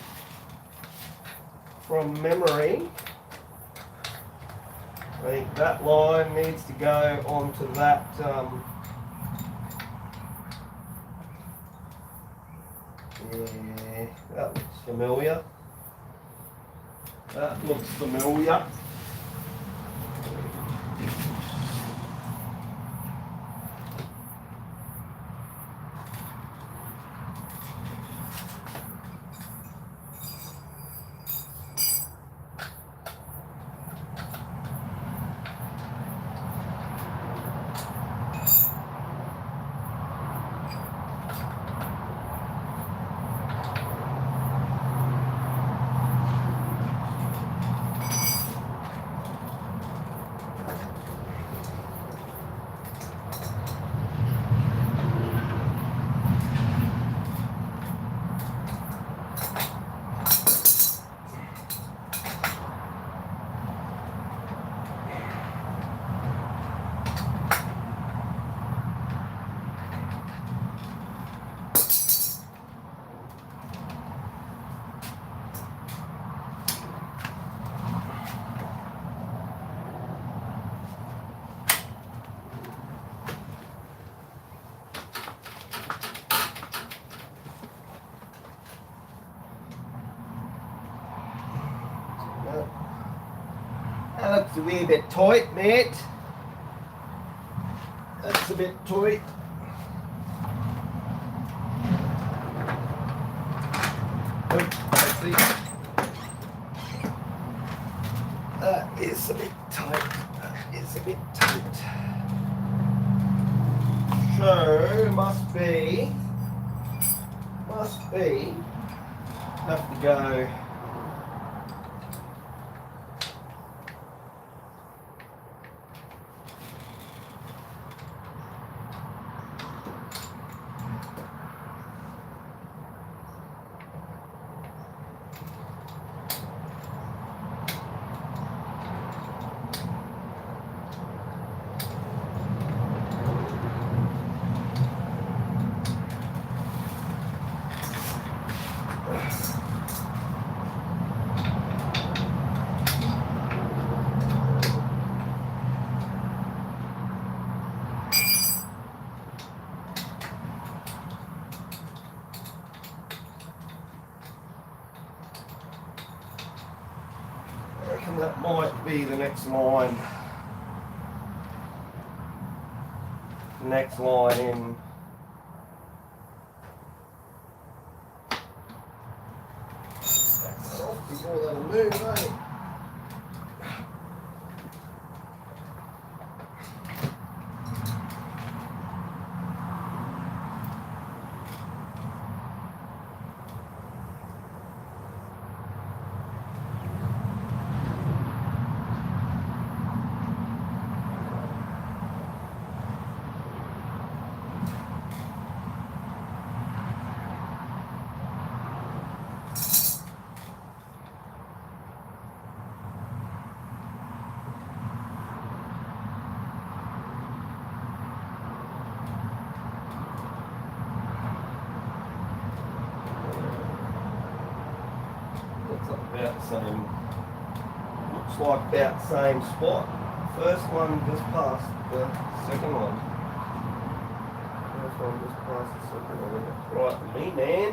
I think that line needs to go onto that. Yeah, that looks familiar. That looks familiar. That looks a wee bit tight, mate. That's a bit tight. That's it. That is a bit tight. That is a bit tight. So must be. Have to go. I reckon that might be the next line. Next line in. That's off before that'll move, eh? About the same, looks like about the same spot. First one just past the second one. First one just past the second one. That's right for me, man.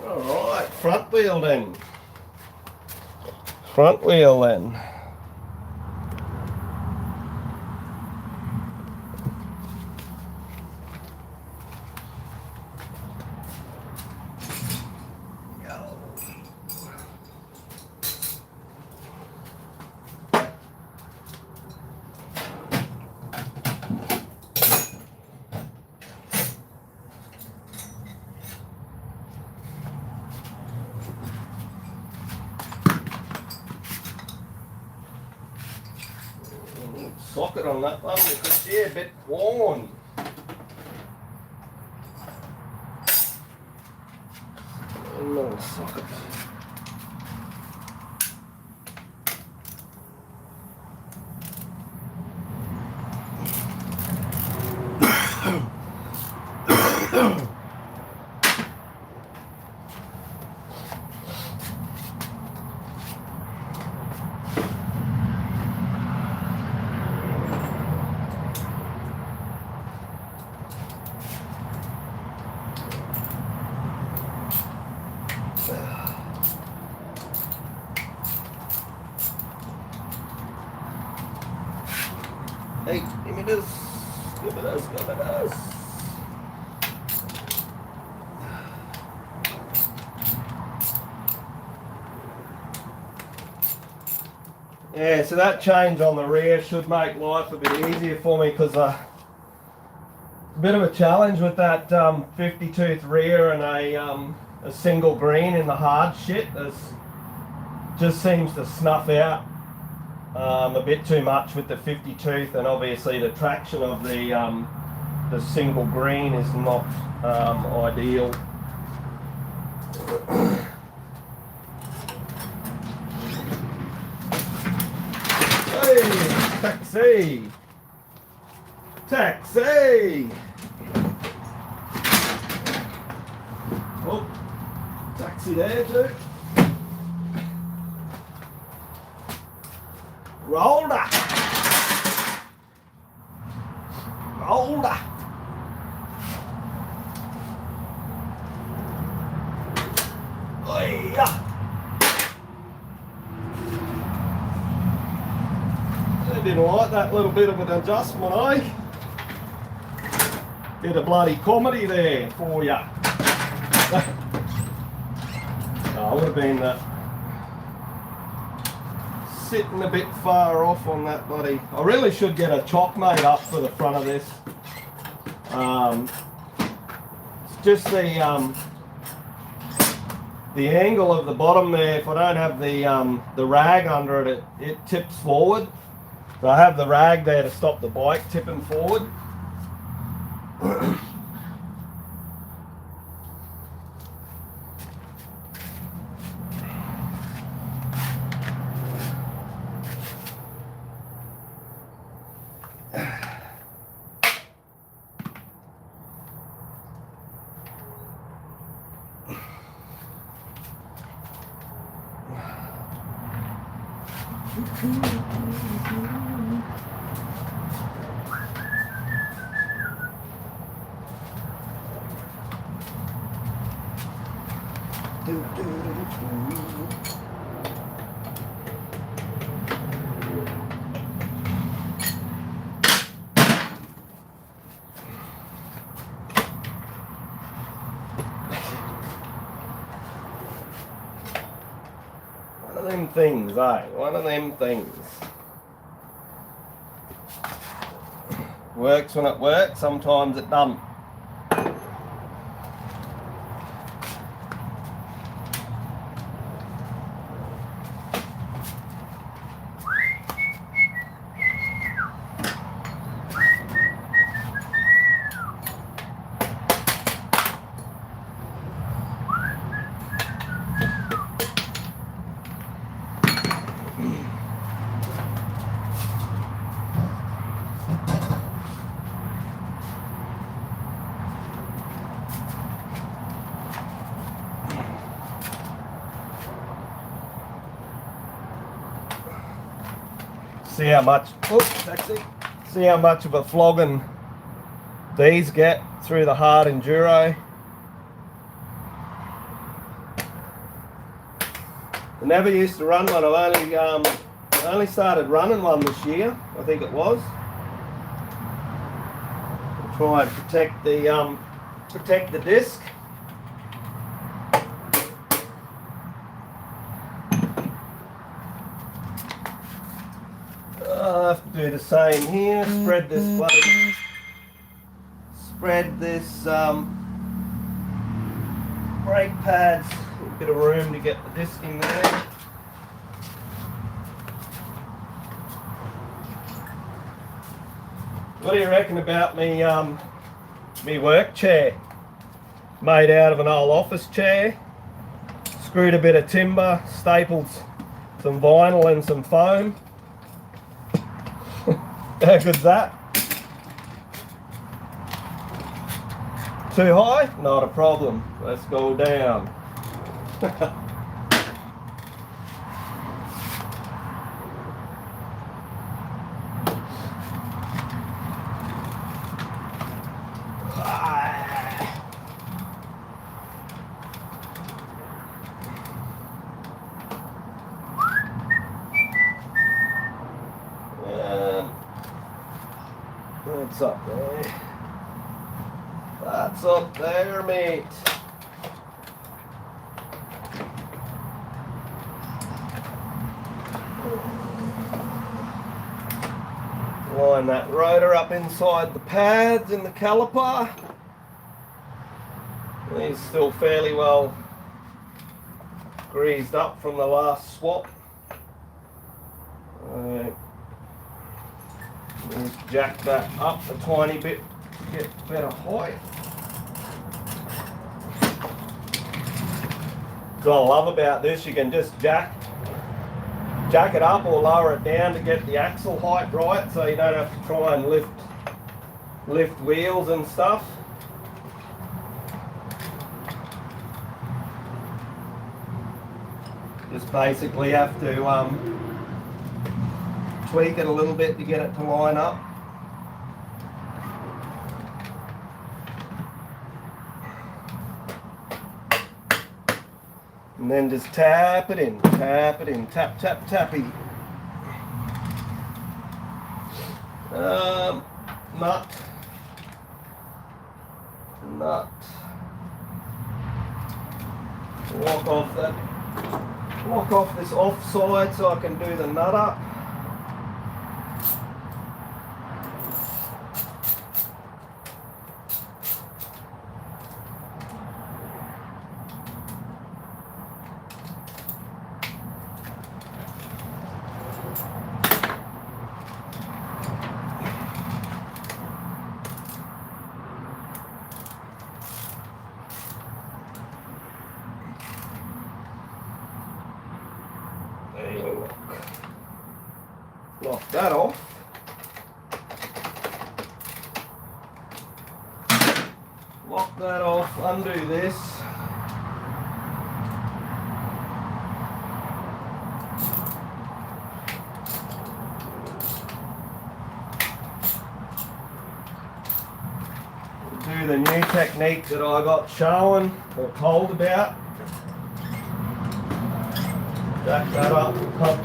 Alright, front wheel then. Front wheel then. Socket on that one because yeah, a bit worn. Little socket. Hey, give me this. Give me this. Give me this. Yeah, so that change on the rear should make life a bit easier for me because a bit of a challenge with that 50 tooth rear and a single green in the hard shit. Just seems to snuff out a bit too much with the 50 tooth, and obviously the traction of the single green is not ideal. Hey, taxi! Taxi! Oh, taxi there too. Roller! Roller! Oh, yeah. I didn't like that little bit of an adjustment, eh? Bit of bloody comedy there for ya. I would have been sitting a bit far off on that bloody. I really should get a chock made up for the front of this. It's just the angle of the bottom there. If I don't have the rag under it, it tips forward. So I have the rag there to stop the bike tipping forward. One of them things, eh? One of them things. Works when it works, sometimes it doesn't. See how much, see how much of a flogging these get through the hard enduro. I never used to run one. I only started running one this year, I think it was. Try and protect the disc. I have to do the same here. Spread this brake pads. A bit of room to get the disc in there. What do you reckon about me work chair? Made out of an old office chair. Screwed a bit of timber, stapled some vinyl and some foam. How good's that? Too high? Not a problem. Let's go down. That's up there. That's up there, mate. Line that rotor up inside the pads in the caliper. These still fairly well greased up from the last swap. Just jack that up a tiny bit to get better height. What I love about this, you can just jack it up or lower it down to get the axle height right, so you don't have to try and lift wheels and stuff. Just basically have to tweak it a little bit to get it to line up. And then just tap it in, tap, tappy. Nut. Lock off this offside so I can do the nut up. Lock that off. Lock that off, undo this. Do the new technique that I got shown or told about. Jack that up, pump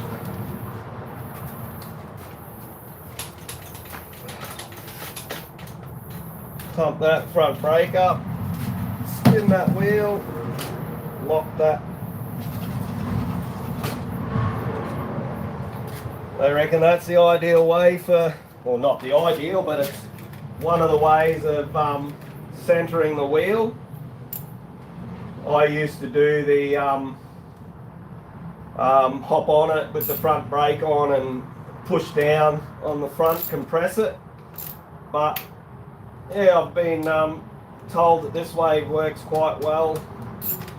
that front brake up, spin that wheel, lock that. I reckon that's the ideal way for, well, not the ideal, but it's one of the ways of centering the wheel. I used to do the hop on it with the front brake on and push down on the front, compress it. But yeah, I've been told that this way works quite well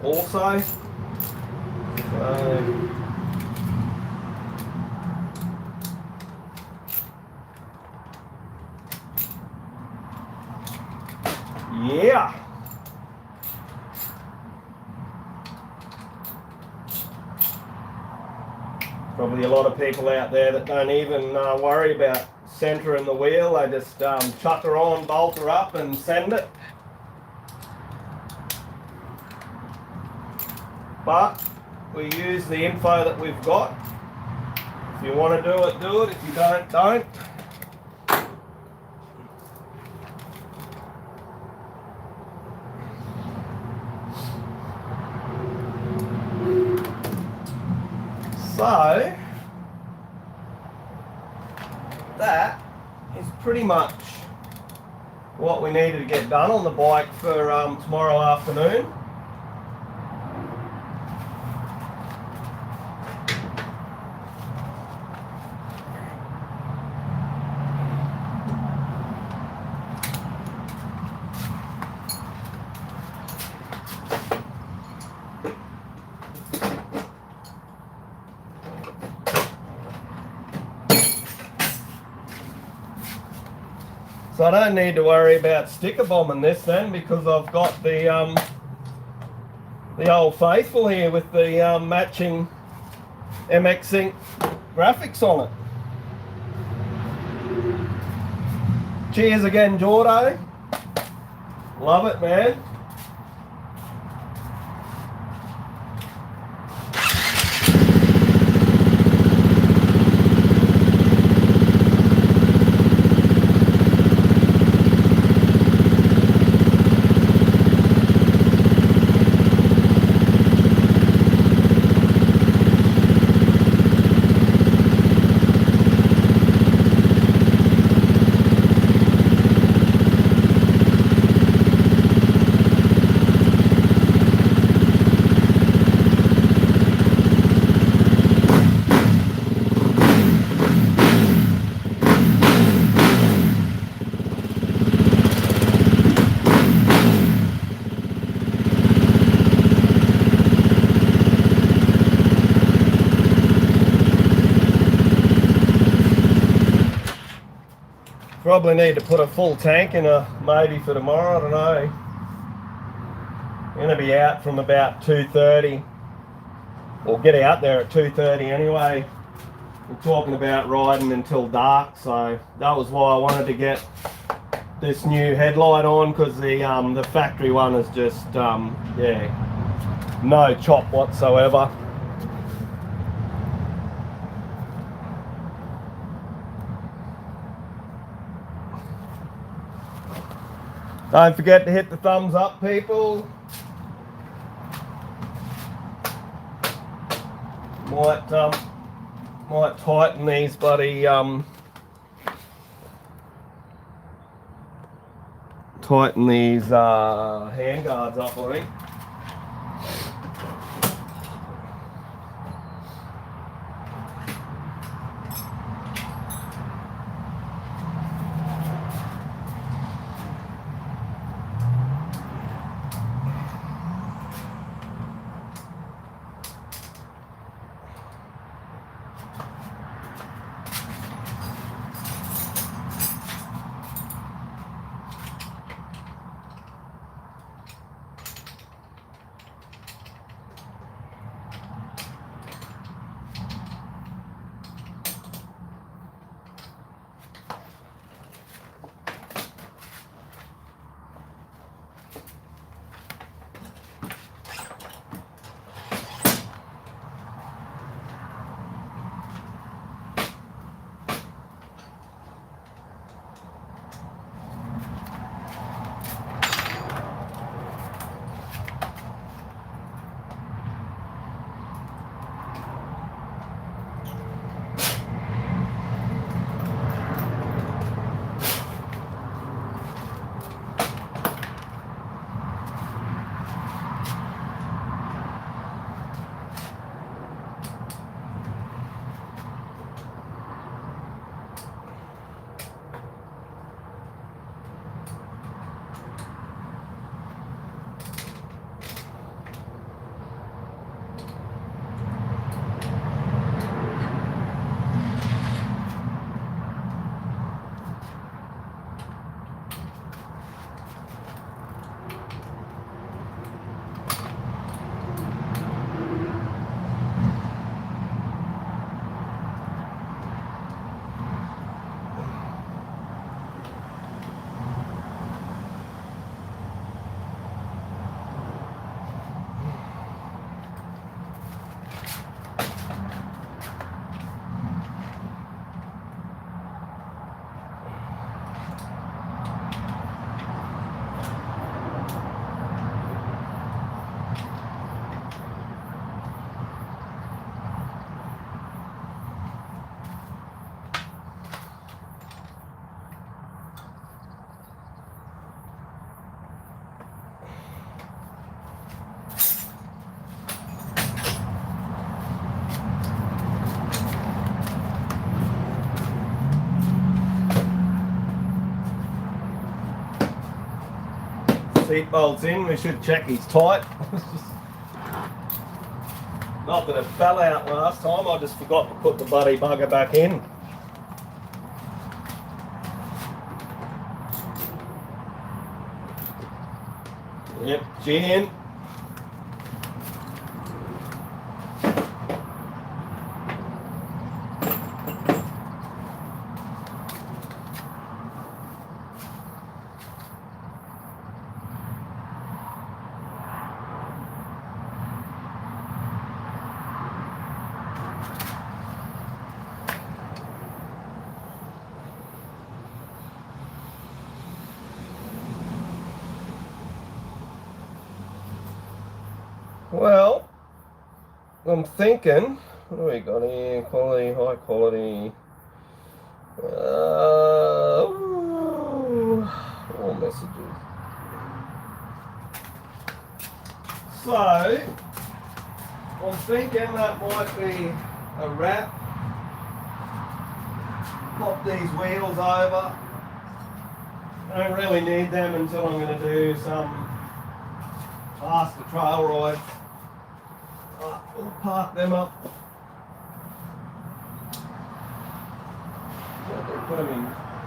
also. Yeah. Probably a lot of people out there that don't even worry about centering the wheel. They just chuck her on, bolt her up and send it. But we use the info that we've got. If you want to do it, do it. If you don't, don't. So, that is pretty much what we needed to get done on the bike for tomorrow afternoon. So I don't need to worry about sticker bombing this then, because I've got the Old Faithful here with the matching MX Ink graphics on it. Cheers again, Jordo. Love it, man. Probably need to put a full tank in maybe for tomorrow, I don't know. I'm going to be out from about 2:30. We'll get out there at 2:30 anyway. We're talking about riding until dark, so that was why I wanted to get this new headlight on, because the factory one is just, yeah, no chop whatsoever. Don't forget to hit the thumbs up, people. Might tighten these bloody hand guards up, I think. seat bolt's in. We should check he's tight. Not that it fell out last time, I just forgot to put the bloody bugger back in. Yep, gin. Well, I'm thinking, what do we got here? Quality, high quality. All messages. So, I'm thinking that might be a wrap. Pop these wheels over. I don't really need them until I'm going to do some faster trail rides. We'll park them up.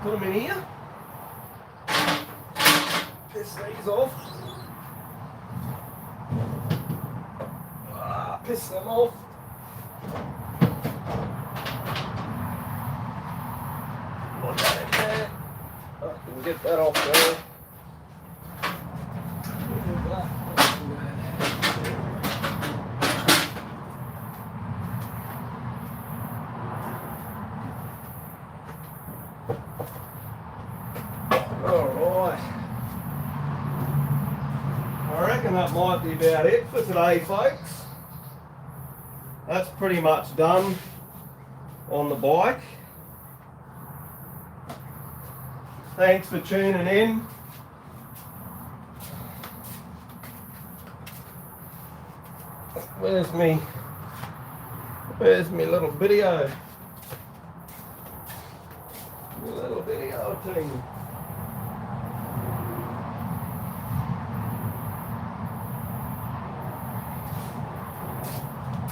Put them in here. Piss these off. Piss them off. Put that in there. We'll get that off there. Alright. I reckon that might be about it for today, folks. That's pretty much done on the bike. Thanks for tuning in. Where's me little video? My little video thing.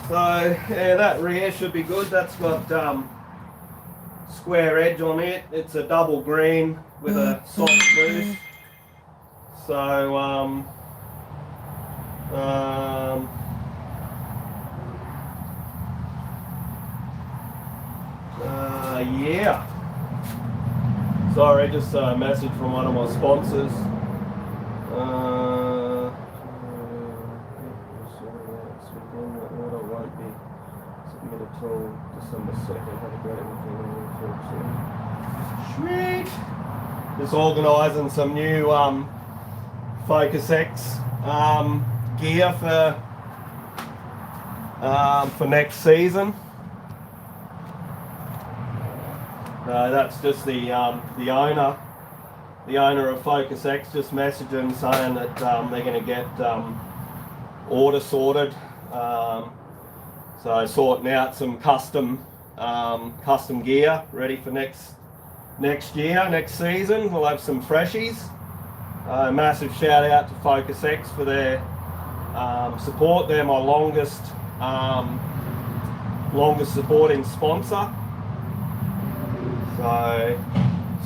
So yeah, that rear should be good. That's got square edge on it. It's a double green with a soft boost. So yeah. Sorry, just a message from one of my sponsors. Until December 2nd. Have a great weekend. Sweet. Just organising some new Focus X gear for next season. That's just the owner of Focus X just messaging saying that they're going to get order sorted. So sorting out some custom gear ready for next year, next season. We'll have some freshies. Massive shout out to Focus X for their support. They're my longest supporting sponsor. So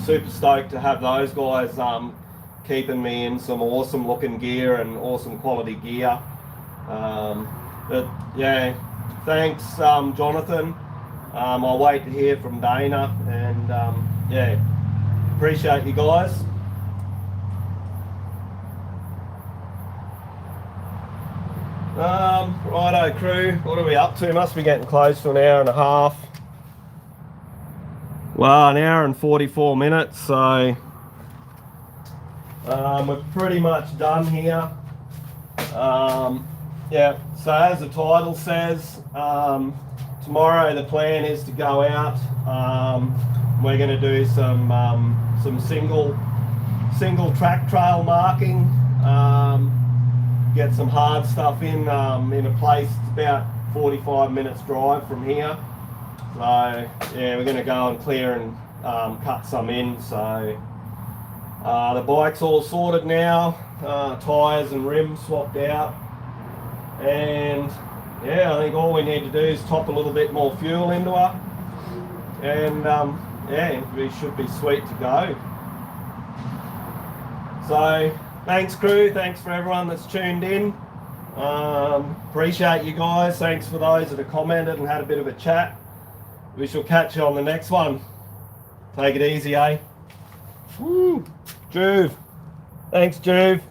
super stoked to have those guys keeping me in some awesome looking gear and awesome quality gear. But yeah, thanks Jonathan. I'll wait to hear from Dana, and yeah, appreciate you guys. Righto crew, what are we up to? Must be getting close to an hour and a half. Well, an hour and 44 minutes, so we're pretty much done here. Yeah, so as the title says, tomorrow the plan is to go out. We're going to do some single track trail marking, get some hard stuff in a place that's about 45 minutes drive from here. So yeah, we're going to go and clear and cut some in. So the bike's all sorted now. tyres and rims swapped out, and yeah, I think all we need to do is top a little bit more fuel into her, and yeah, we should be sweet to go. So thanks crew, thanks for everyone that's tuned in. Appreciate you guys. Thanks for those that have commented and had a bit of a chat. We shall catch you on the next one. Take it easy, eh? Woo! Juve. Thanks, Juve.